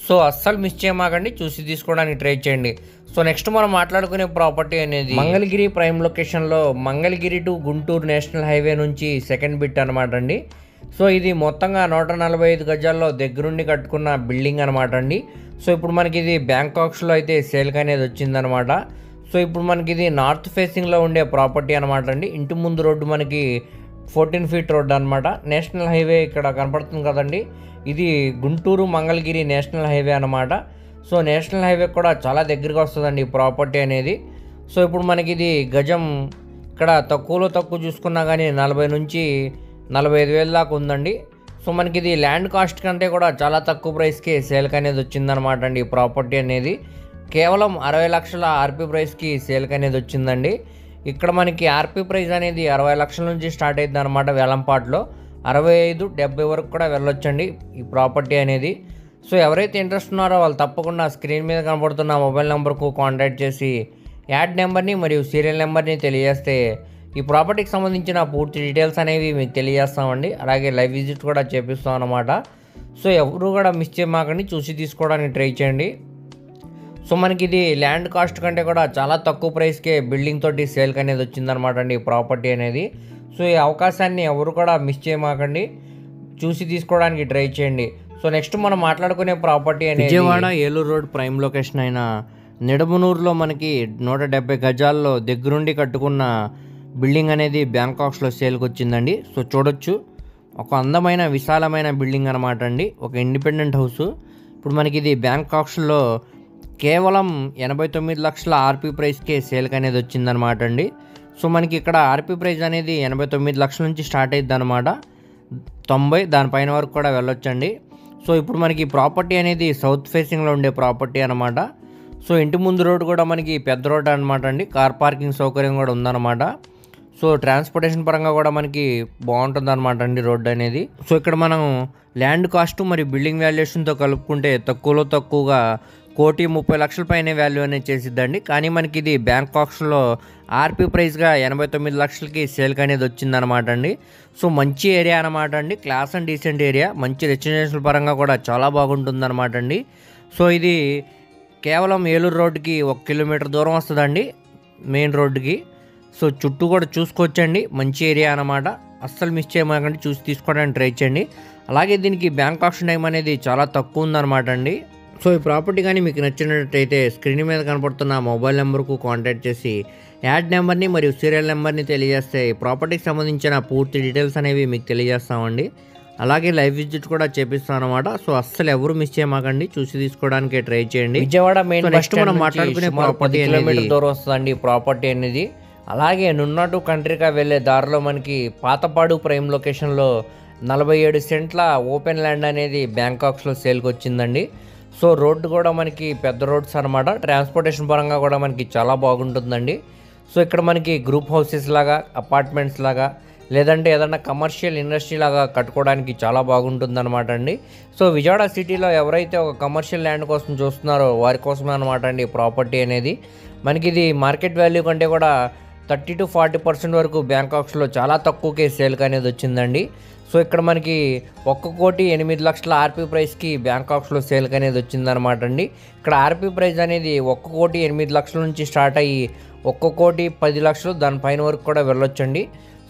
సో అస్సలు మిస్ చేయమాకండి, చూసి తీసుకోవడానికి ట్రై చేయండి. సో నెక్స్ట్ మనం మాట్లాడుకునే ప్రాపర్టీ అనేది మంగళగిరి ప్రైమ్ లొకేషన్లో Mangalagiri to Guntur national highway నుంచి సెకండ్ బిట్ అనమాట అండి. సో ఇది మొత్తంగా 145 గజాల్లో దగ్గరుండి కట్టుకున్న బిల్డింగ్ అనమాట అండి. సో ఇప్పుడు మనకి ఇది బ్యాంకాక్స్లో అయితే సేల్కి అనేది వచ్చిందనమాట. సో ఇప్పుడు మనకి ఇది నార్త్ ఫేసింగ్లో ఉండే ప్రాపర్టీ అనమాట అండి. ఇంటి ముందు రోడ్డు మనకి 14 ఫీట్ రోడ్డు అనమాట. నేషనల్ హైవే ఇక్కడ కనపడుతుంది కదండి, ఇది గుంటూరు మంగళగిరి నేషనల్ హైవే అనమాట. సో నేషనల్ హైవే కూడా చాలా దగ్గరగా వస్తుందండి ఈ ప్రాపర్టీ అనేది. సో ఇప్పుడు మనకి ఇది గజం ఇక్కడ తక్కువలో తక్కువ చూసుకున్నా కానీ 40 నుంచి 45 వేల దాకా ఉందండి. సో మనకి ఇది ల్యాండ్ కాస్ట్ కంటే కూడా చాలా తక్కువ ప్రైస్కి సేల్కి అనేది వచ్చిందనమాట అండి. ఈ ప్రాపర్టీ అనేది కేవలం 60 లక్షల ఆర్పీ ప్రైస్కి సేల్కి అనేది వచ్చిందండి. ఇక్కడ మనకి ఆర్పీ ప్రైస్ అనేది 60 లక్షల నుంచి స్టార్ట్ అవుతుంది అనమాట. వేలంపాట్లో 65, 70 వరకు కూడా వెళ్ళొచ్చండి ఈ ప్రాపర్టీ అనేది. సో ఎవరైతే ఇంట్రెస్ట్ ఉన్నారో వాళ్ళు తప్పకుండా స్క్రీన్ మీద కనబడుతున్న మొబైల్ నెంబర్కు కాంటాక్ట్ చేసి యాడ్ నెంబర్ని మరియు సీరియల్ నెంబర్ని తెలియజేస్తే ఈ ప్రాపర్టీకి సంబంధించిన పూర్తి డీటెయిల్స్ అనేవి మీకు తెలియజేస్తామండి. అలాగే లైవ్ విజిట్ కూడా చేపిస్తాం అన్నమాట. సో ఎవరు కూడా మిస్ చేయమాకండి, చూసి తీసుకోవడానికి ట్రై చేయండి. సో మనకి ఇది ల్యాండ్ కాస్ట్ కంటే కూడా చాలా తక్కువ ప్రైస్కే బిల్డింగ్ తోటి సేల్కి అనేది వచ్చిందనమాట అండి ఈ ప్రాపర్టీ అనేది. సో ఈ అవకాశాన్ని ఎవరు కూడా మిస్ చేయమాకండి, చూసి తీసుకోవడానికి ట్రై చేయండి. సో నెక్స్ట్ మనం మాట్లాడుకునే ప్రాపర్టీ అనేది Vijayawada Eluru road prime location అయిన నిడమనూరులో మనకి 170 గజాల్లో దగ్గరుండి కట్టుకున్న బిల్డింగ్ అనేది బ్యాంకాక్స్లో సేల్కి వచ్చిందండి. సో చూడొచ్చు, ఒక అందమైన విశాలమైన బిల్డింగ్ అనమాట అండి, ఒక ఇండిపెండెంట్ హౌస్. ఇప్పుడు మనకి ఇది బ్యాంకాక్స్లో కేవలం 89 లక్షల ఆర్పీ ప్రైస్కే సేల్కి అనేది వచ్చిందనమాట అండి. సో మనకి ఇక్కడ ఆర్పీ ప్రైస్ అనేది 89 లక్షల నుంచి స్టార్ట్ అవుతుంది అనమాట. 90 దానిపైన వరకు కూడా వెళ్ళొచ్చండి. సో ఇప్పుడు మనకి ప్రాపర్టీ అనేది సౌత్ ఫేసింగ్లో ఉండే ప్రాపర్టీ అనమాట. సో ఇంటి ముందు రోడ్డు కూడా మనకి పెద్ద రోడ్ అనమాట అండి, కార్ పార్కింగ్ సౌకర్యం కూడా ఉందన్నమాట. సో ట్రాన్స్పోర్టేషన్ పరంగా కూడా మనకి బాగుంటుంది అనమాట అండి రోడ్డు అనేది. సో ఇక్కడ మనం ల్యాండ్ కాస్ట్ మరియు బిల్డింగ్ వాల్యుయేషన్తో కలుపుకుంటే తక్కువలో తక్కువగా 1,30,00,000 పైన వాల్యూ అనేది చేసిద్దండి. కానీ మనకి ఇది బ్యాంకాక్స్లో ఆర్పీ ప్రైస్గా 89 లక్షలకి సేల్కి అనేది వచ్చిందనమాట అండి. సో మంచి ఏరియా అనమాట అండి, క్లాస్ అండ్ డీసెంట్ ఏరియా, మంచి రెసిడెన్షియల్ పరంగా కూడా చాలా బాగుంటుంది అనమాట అండి. సో ఇది కేవలం ఏలూరు రోడ్డుకి 1 కిలోమీటర్ దూరం వస్తుందండి మెయిన్ రోడ్డుకి. సో చుట్టూ కూడా చూసుకోవచ్చండి, మంచి ఏరియా అనమాట. అస్సలు మిస్ చేయమాకండి, చూసి తీసుకోవడానికి ట్రై చేయండి. అలాగే దీనికి బ్యాంక్ ఆప్షన్ టైం అనేది చాలా తక్కువ ఉందన్నమాట అండి. సో ఈ ప్రాపర్టీ కానీ మీకు నచ్చినట్టయితే స్క్రీన్ మీద కనపడుతున్న మొబైల్ నెంబర్కు కాంటాక్ట్ చేసి యాడ్ నెంబర్ని మరియు సీరియల్ నెంబర్ని తెలియజేస్తే ఈ ప్రాపర్టీకి సంబంధించిన పూర్తి డీటెయిల్స్ అనేవి మీకు తెలియజేస్తామండి. అలాగే లైవ్ విజిట్ కూడా చేపిస్తాం అనమాట. సో అస్సలు ఎవరు మిస్ చేయమాకండి, చూసి తీసుకోవడానికి ట్రై చేయండి. విజయవాడ మెయిన్ నెక్స్ట్ మనం మాట్లాడుకునే ప్రాపర్టీ 10 కిలోమీటర్ దూరం వస్తుందండి ఈ ప్రాపర్టీ అనేది. అలాగే నున్న టు కంట్రీగా వెళ్ళే దారిలో మనకి పాతపాడు ప్రైమ్ లొకేషన్లో 47 సెంట్ల ఓపెన్ ల్యాండ్ అనేది బ్యాంకాక్స్లో సేల్కి వచ్చిందండి. సో రోడ్డు కూడా మనకి పెద్ద రోడ్స్ అనమాట. ట్రాన్స్పోర్టేషన్ పరంగా కూడా మనకి చాలా బాగుంటుందండి. సో ఇక్కడ మనకి గ్రూప్ హౌసెస్ లాగా, అపార్ట్మెంట్స్ లాగా, లేదంటే ఏదన్నా కమర్షియల్ ఇండస్ట్రీ లాగా కట్టుకోవడానికి చాలా బాగుంటుందన్నమాట అండి. సో విజయవాడ సిటీలో ఎవరైతే ఒక కమర్షియల్ ల్యాండ్ కోసం చూస్తున్నారో వారి కోసమే అనమాట అండి ఈ ప్రాపర్టీ అనేది. మనకి ఇది మార్కెట్ వాల్యూ కంటే కూడా 30 to 40% వరకు బ్యాంకాక్స్లో చాలా తక్కువకే సేల్కి అనేది వచ్చిందండి. సో ఇక్కడ మనకి 1,08,00,000 ఆర్పీ ప్రైస్కి బ్యాంకాక్స్లో సేల్కి అనేది వచ్చిందనమాట అండి. ఇక్కడ ఆర్పీ ప్రైస్ అనేది 1,08,00,000 నుంచి స్టార్ట్ అయ్యి 1,10,00,000 దానిపైన వరకు కూడా వెళ్ళొచ్చండి.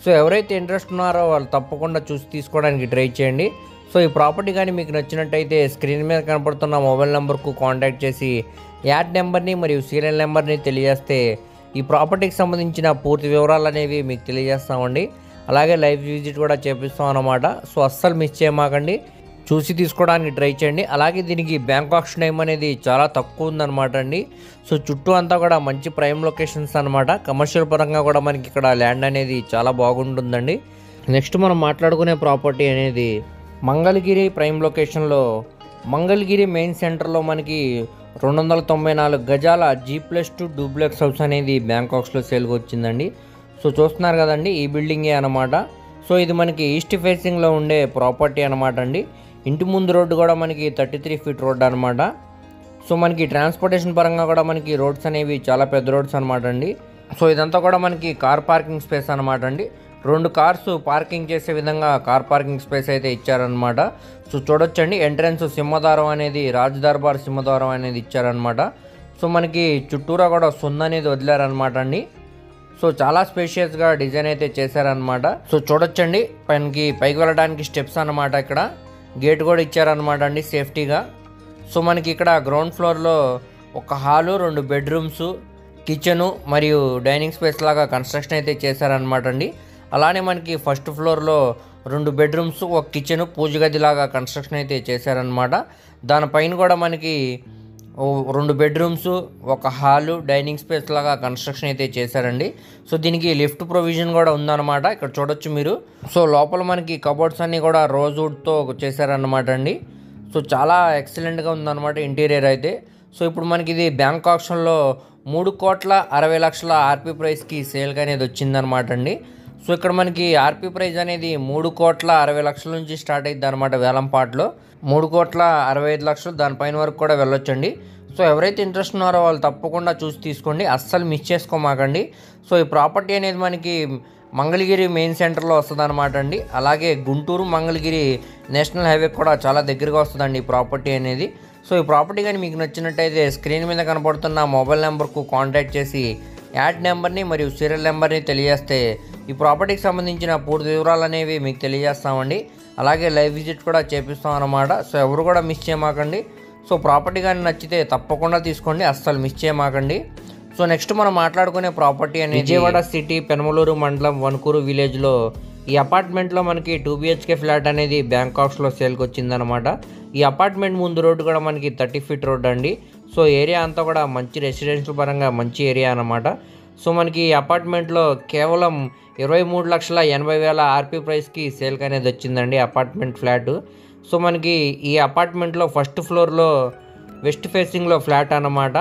సో ఎవరైతే ఇంట్రెస్ట్ ఉన్నారో వాళ్ళు తప్పకుండా చూసి తీసుకోవడానికి ట్రై చేయండి. సో ఈ ప్రాపర్టీ కానీ మీకు నచ్చినట్టయితే స్క్రీన్ మీద కనపడుతున్న మొబైల్ నెంబర్కు కాంటాక్ట్ చేసి యాడ్ నెంబర్ని మరియు సీరియల్ నెంబర్ని తెలియజేస్తే ఈ ప్రాపర్టీకి సంబంధించిన పూర్తి వివరాలు అనేవి మీకు తెలియజేస్తామండి. అలాగే లైవ్ విజిట్ కూడా చేపిస్తాం అన్నమాట. సో అస్సలు మిస్ చేయమాకండి, చూసి తీసుకోవడానికి ట్రై చేయండి. అలాగే దీనికి బ్యాంక్ ఆప్షన్ టైం అనేది చాలా తక్కువ ఉందన్నమాట అండి. సో చుట్టూ అంతా కూడా మంచి ప్రైమ్ లొకేషన్స్ అనమాట. కమర్షియల్ పరంగా కూడా మనకి ఇక్కడ ల్యాండ్ అనేది చాలా బాగుంటుందండి. నెక్స్ట్ మనం మాట్లాడుకునే ప్రాపర్టీ అనేది మంగళగిరి ప్రైమ్ లొకేషన్లో, మంగళగిరి మెయిన్ సెంటర్లో మనకి 294 గజాల G+2 డూప్లెక్స్ హౌస్ అనేది బ్యాంకాక్స్లో సేల్కి వచ్చిందండి. సో చూస్తున్నారు కదండి, ఈ బిల్డింగే అనమాట. సో ఇది మనకి ఈస్ట్ ఫేసింగ్లో ఉండే ప్రాపర్టీ అనమాట అండి. ఇంటి ముందు రోడ్డు కూడా మనకి 33 ఫీట్ రోడ్ అనమాట. సో మనకి ట్రాన్స్పోర్టేషన్ పరంగా కూడా మనకి రోడ్స్ అనేవి చాలా పెద్ద రోడ్స్ అనమాట అండి. సో ఇదంతా కూడా మనకి కార్ పార్కింగ్ స్పేస్ అనమాట అండి. 2 కార్స్ పార్కింగ్ చేసే విధంగా కార్ పార్కింగ్ స్పేస్ అయితే ఇచ్చారనమాట. సో చూడొచ్చండి, ఎంట్రన్స్ సింహద్వారం అనేది, రాజ్ దర్బార్ సింహద్వారం అనేది ఇచ్చారనమాట. సో మనకి చుట్టూరా కూడా సున్న అనేది వదిలారనమాట అండి. సో చాలా స్పేషియస్గా డిజైన్ అయితే చేశారనమాట. సో చూడొచ్చండి, పైకి వెళ్ళడానికి స్టెప్స్ అనమాట. ఇక్కడ గేట్ కూడా ఇచ్చారనమాట అండి సేఫ్టీగా. సో మనకి ఇక్కడ గ్రౌండ్ ఫ్లోర్లో ఒక హాలు, 2 బెడ్రూమ్స్, కిచెను మరియు డైనింగ్ స్పేస్ లాగా కన్స్ట్రక్షన్ అయితే చేశారనమాట అండి. అలానే మనకి ఫస్ట్ ఫ్లోర్లో 2 బెడ్రూమ్స్, ఒక కిచెను, పూజ గది లాగా కన్స్ట్రక్షన్ అయితే చేశారనమాట. దానిపైన కూడా మనకి 2 బెడ్రూమ్స్, ఒక హాలు, డైనింగ్ స్పేస్ లాగా కన్స్ట్రక్షన్ అయితే చేశారండి. సో దీనికి లిఫ్ట్ ప్రొవిజన్ కూడా ఉందన్నమాట, ఇక్కడ చూడొచ్చు మీరు. సో లోపల మనకి కబోర్డ్స్ అన్నీ కూడా రోజ్వుడ్తో చేశారన్నమాట అండి. సో చాలా ఎక్సలెంట్గా ఉందన్నమాట ఇంటీరియర్ అయితే. సో ఇప్పుడు మనకి ఇది బ్యాంక్ ఆప్షన్లో 3,60,00,000 ఆర్పీ ప్రైస్కి సేల్కి అనేది వచ్చిందనమాట అండి. సో ఇక్కడ మనకి ఆర్పీ ప్రైస్ అనేది 3,60,00,000 నుంచి స్టార్ట్ అయ్యింది అనమాట. వేలంపాట్లో 3,65,00,000 దానిపైన వరకు కూడా వెళ్ళొచ్చండి. సో ఎవరైతే ఇంట్రెస్ట్ ఉన్నారో వాళ్ళు తప్పకుండా చూసి తీసుకోండి, అస్సలు మిస్ చేసుకోమాకండి. సో ఈ ప్రాపర్టీ అనేది మనకి మంగళగిరి మెయిన్ సెంటర్లో వస్తుంది అనమాట అండి. అలాగే గుంటూరు మంగళగిరి నేషనల్ హైవే కూడా చాలా దగ్గరగా వస్తుందండి ఈ ప్రాపర్టీ అనేది. సో ఈ ప్రాపర్టీ కానీ మీకు నచ్చినట్టయితే స్క్రీన్ మీద కనపడుతున్న మొబైల్ నెంబర్కు కాంటాక్ట్ చేసి యాడ్ నెంబర్ని మరియు సీరియల్ నెంబర్ని తెలియజేస్తే ఈ ప్రాపర్టీకి సంబంధించిన పూర్తి వివరాలు అనేవి మీకు తెలియజేస్తామండి. అలాగే లైవ్ విజిట్ కూడా చేపిస్తాం అన్నమాట. సో ఎవరు కూడా మిస్ చేయమాకండి. సో ప్రాపర్టీ కానీ నచ్చితే తప్పకుండా తీసుకోండి, అస్సలు మిస్ చేయమాకండి. సో నెక్స్ట్ మనం మాట్లాడుకునే ప్రాపర్టీ అనేది విజయవాడ సిటీ పెనమలూరు మండలం వణుకూరు విలేజ్లో ఈ అపార్ట్మెంట్లో మనకి 2 BHK ఫ్లాట్ అనేది బ్యాంకాక్స్లో సేల్కి వచ్చిందనమాట. ఈ అపార్ట్మెంట్ ముందు రోడ్డు కూడా మనకి 30 ఫీట్ రోడ్ అండి. సో ఏరియా అంతా కూడా మంచి రెసిడెన్షియల్ పరంగా మంచి ఏరియా అనమాట. సో మనకి ఈ అపార్ట్మెంట్లో కేవలం 23,80,000 ఆర్పీ ప్రైస్కి సేల్కి అనేది వచ్చిందండి అపార్ట్మెంట్ ఫ్లాట్. సో మనకి ఈ అపార్ట్మెంట్లో ఫస్ట్ ఫ్లోర్లో వెస్ట్ ఫేసింగ్లో ఫ్లాట్ అన్నమాట.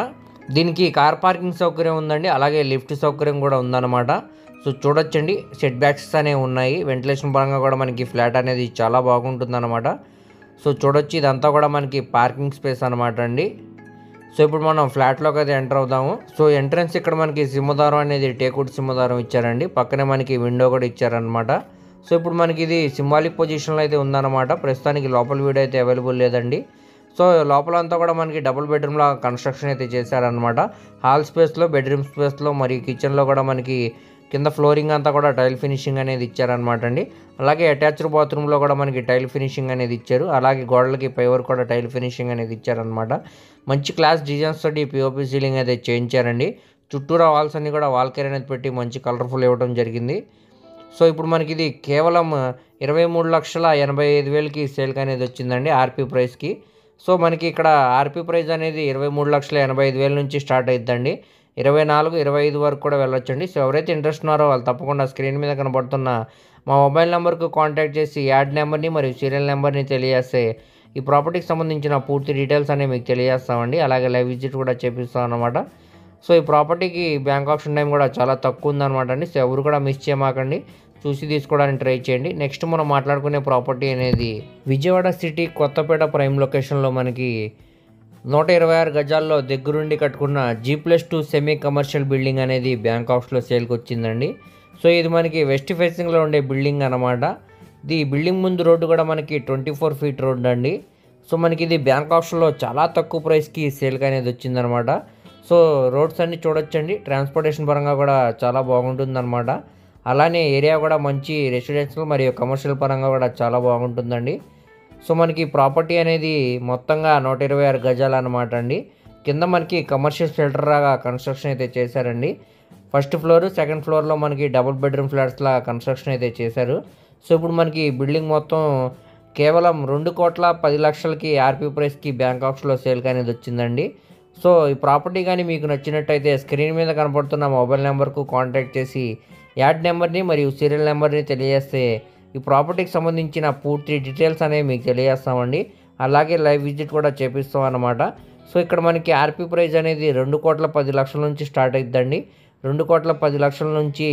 దీనికి కార్ పార్కింగ్ సౌకర్యం ఉందండి, అలాగే లిఫ్ట్ సౌకర్యం కూడా ఉందన్నమాట. సో చూడొచ్చండి, సెట్ బ్యాక్స్ అనేవి ఉన్నాయి. వెంటిలేషన్ పరంగా కూడా మనకి ఫ్లాట్ అనేది చాలా బాగుంటుందన్నమాట. సో చూడొచ్చు, ఇదంతా కూడా మనకి పార్కింగ్ స్పేస్ అనమాట అండి. సో ఇప్పుడు మనం ఫ్లాట్లోకి అయితే ఎంటర్ అవుదాము. సో ఎంట్రన్స్ ఇక్కడ మనకి సింహద్వారం అనేది టేకుడ్ సింహద్వారం ఇచ్చారండి, పక్కనే మనకి విండో కూడా ఇచ్చారనమాట. సో ఇప్పుడు మనకి ఇది సింబాలిక్ పొజిషన్లో అయితే ఉందన్నమాట. ప్రస్తుతానికి లోపల వీడియో అయితే అవైలబుల్ లేదండి. సో లోపల అంతా కూడా మనకి డబుల్ బెడ్రూమ్లో కన్స్ట్రక్షన్ అయితే చేశారనమాట. హాల్ స్పేస్లో, బెడ్రూమ్ స్పేస్లో మరియు కిచెన్లో కూడా మనకి కింద ఫ్లోరింగ్ అంతా కూడా టైల్ ఫినిషింగ్ అనేది ఇచ్చారనమాట అండి. అలాగే అటాచ్డ్ బాత్రూంలో కూడా మనకి టైల్ ఫినిషింగ్ అనేది ఇచ్చారు. అలాగే గోడలకి పైవర్ కూడా టైల్ ఫినిషింగ్ అనేది ఇచ్చారనమాట. మంచి క్లాస్ డిజైన్స్ తోటి పిఓపి సీలింగ్ అయితే చేయించారండి. చుట్టూరా వాల్స్ అన్ని కూడా వాల్ కేర్ అనేది పెట్టి మంచి కలర్ఫుల్ ఇవ్వడం జరిగింది. సో ఇప్పుడు మనకి ఇది కేవలం 23,85,000కి సేల్కి అనేది వచ్చిందండి ఆర్పీ ప్రైస్కి. సో మనకి ఇక్కడ ఆర్పీ ప్రైస్ అనేది 23,85,000 నుంచి స్టార్ట్ అయిద్దండి. 24, 25 వరకు కూడా వెళ్ళొచ్చండి. సో ఎవరైతే ఇంట్రెస్ట్ ఉన్నారో వాళ్ళు తప్పకుండా స్క్రీన్ మీద కనబడుతున్న మా మొబైల్ నెంబర్కు కాంటాక్ట్ చేసి యాడ్ నెంబర్ని మరియు సీరియల్ నెంబర్ని తెలియజేస్తే ఈ ప్రాపర్టీకి సంబంధించిన పూర్తి డీటెయిల్స్ అనేవి మీకు తెలియజేస్తామండి. అలాగే లైవ్ విజిట్ కూడా చేపిస్తాం అన్నమాట. సో ఈ ప్రాపర్టీకి బ్యాంక్ ఆప్షన్ టైం కూడా చాలా తక్కువ ఉందన్నమాట అండి. సో ఎవరు కూడా మిస్ చేయమాకండి, చూసి తీసుకోవడానికి ట్రై చేయండి. నెక్స్ట్ మనం మాట్లాడుకునే ప్రాపర్టీ అనేది విజయవాడ సిటీ కొత్తపేట ప్రైమ్ లొకేషన్లో మనకి 126 గజాల్లో దగ్గరుండి కట్టుకున్న G+2 సెమీ కమర్షియల్ బిల్డింగ్ అనేది బ్యాంక్ ఆప్షన్లో సేల్కి వచ్చిందండి. సో ఇది మనకి వెస్ట్ ఫేసింగ్లో ఉండే బిల్డింగ్ అనమాట. ఇది బిల్డింగ్ ముందు రోడ్డు కూడా మనకి 24 ఫీట్ రోడ్డు అండి. సో మనకి ఇది బ్యాంక్ ఆప్షన్లో చాలా తక్కువ ప్రైస్కి సేల్కి అనేది వచ్చిందనమాట. సో రోడ్స్ అన్నీ చూడొచ్చండి. ట్రాన్స్పోర్టేషన్ పరంగా కూడా చాలా బాగుంటుందన్నమాట. అలానే ఏరియా కూడా మంచి రెసిడెన్షియల్ మరియు కమర్షియల్ పరంగా కూడా చాలా బాగుంటుందండి. సో మనకి ప్రాపర్టీ అనేది మొత్తంగా 126 గజాలు అనమాట అండి. కింద మనకి కమర్షియల్ షెల్టర్ లాగా కన్స్ట్రక్షన్ అయితే చేశారండి. ఫస్ట్ ఫ్లోర్, సెకండ్ ఫ్లోర్లో మనకి డబుల్ బెడ్రూమ్ ఫ్లాట్స్ లాగా కన్స్ట్రక్షన్ అయితే చేశారు. సో ఇప్పుడు మనకి బిల్డింగ్ మొత్తం కేవలం 2,10,00,000కి ఆర్పీ ప్రైస్కి బ్యాంక్ ఆప్షన్లో సేల్కి అనేది వచ్చిందండి. సో ఈ ప్రాపర్టీ కానీ మీకు నచ్చినట్టయితే స్క్రీన్ మీద కనపడుతున్న మొబైల్ నెంబర్కు కాంటాక్ట్ చేసి యాడ్ నెంబర్ని మరియు సీరియల్ నెంబర్ని తెలియజేస్తే ఈ ప్రాపర్టీకి సంబంధించిన పూర్తి డీటెయిల్స్ అనేవి మీకు తెలియజేస్తామండి. అలాగే లైవ్ విజిట్ కూడా చేపిస్తాం అన్నమాట. సో ఇక్కడ మనకి ఆర్పీ ప్రైస్ అనేది 2,10,00,000 నుంచి స్టార్ట్ అవుతుందండి. 2,10,00,000 నుంచి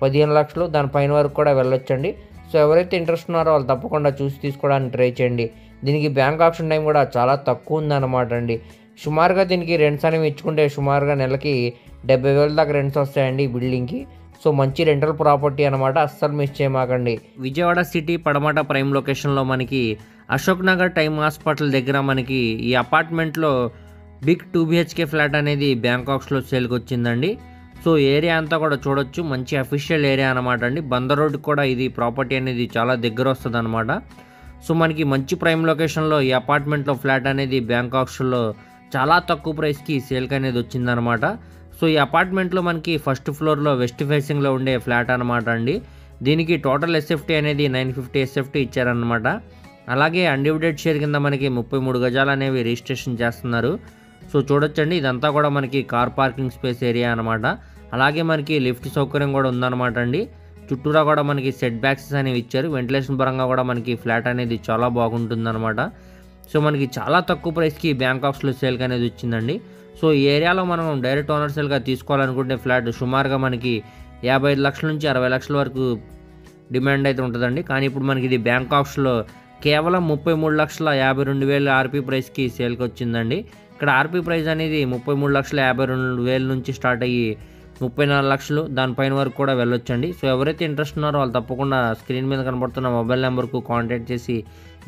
15 లక్షలు దానిపైన వరకు కూడా వెళ్ళొచ్చండి. సో ఎవరైతే ఇంట్రెస్ట్ ఉన్నారో వాళ్ళు తప్పకుండా చూసి తీసుకోవడానికి ట్రై చేయండి. దీనికి బ్యాంక్ ఆప్షన్ టైం కూడా చాలా తక్కువ ఉందన్నమాట అండి. సుమారుగా దీనికి రెంట్స్ అనేవి ఇచ్చుకుంటే సుమారుగా నెలకి 70,000 దాకా రెంట్స్ వస్తాయండి ఈ బిల్డింగ్కి. సో మంచి రెంటల్ ప్రాపర్టీ అనమాట, అస్సలు మిస్ చేయమాకండి. విజయవాడ సిటీ పడమట ప్రైమ్ లొకేషన్లో మనకి అశోక్ నగర్ టైమ్ హాస్పిటల్ దగ్గర మనకి ఈ అపార్ట్మెంట్లో బిగ్ 2 BHK ఫ్లాట్ అనేది బ్యాంక్ ఆప్షన్లో సేల్కి వచ్చిందండి. సో ఏరియా అంతా కూడా చూడొచ్చు, మంచి అఫీషియల్ ఏరియా అనమాట అండి. బందర్ రోడ్ కూడా ఇది ప్రాపర్టీ అనేది చాలా దగ్గర వస్తుంది అనమాట. సో మనకి మంచి ప్రైమ్ లొకేషన్లో ఈ అపార్ట్మెంట్లో ఫ్లాట్ అనేది బ్యాంక్ ఆప్షన్లో చాలా తక్కువ ప్రైస్కి సేల్కి అనేది వచ్చిందనమాట. సో ఈ అపార్ట్మెంట్లో మనకి ఫస్ట్ ఫ్లోర్లో వెస్ట్ ఫేసింగ్లో ఉండే ఫ్లాట్ అనమాట అండి. దీనికి టోటల్ ఎస్ఎఫ్టీ అనేది 950 ఎస్ఎఫ్టీ ఇచ్చారనమాట. అలాగే అన్డివిడెడ్ షేర్ కింద మనకి 33 గజాలు అనేవి రిజిస్ట్రేషన్ చేస్తున్నారు. సో చూడొచ్చండి, ఇదంతా కూడా మనకి కార్ పార్కింగ్ స్పేస్ ఏరియా అనమాట. అలాగే మనకి లిఫ్ట్ సౌకర్యం కూడా ఉందన్నమాట అండి. చుట్టూరా కూడా మనకి సెట్ బ్యాక్స్ అనేవి ఇచ్చారు. వెంటిలేషన్ పరంగా కూడా మనకి ఫ్లాట్ అనేది చాలా బాగుంటుందన్నమాట. సో మనకి చాలా తక్కువ ప్రైస్కి బ్యాంక్ ఆప్షన్లో సేల్కి అనేది వచ్చిందండి. సో ఈ ఏరియాలో మనం డైరెక్ట్ ఓనర్ సేల్గా తీసుకోవాలనుకుంటే ఫ్లాట్ సుమారుగా మనకి 55 లక్షల నుంచి 60 లక్షల వరకు డిమాండ్ అయితే ఉంటుందండి. కానీ ఇప్పుడు మనకి ఇది బ్యాంక్ ఆప్షన్లో కేవలం 33,52,000 ఆర్పీ ప్రైస్కి సేల్కి వచ్చిందండి. ఇక్కడ ఆర్పీ ప్రైస్ అనేది 33,52,000 నుంచి స్టార్ట్ అయ్యి 34 లక్షలు దానిపైన వరకు కూడా వెళ్ళొచ్చండి. సో ఎవరైతే ఇంట్రెస్ట్ ఉన్నారో వాళ్ళు తప్పకుండా స్క్రీన్ మీద కనబడుతున్న మొబైల్ నెంబర్కు కాంటాక్ట్ చేసి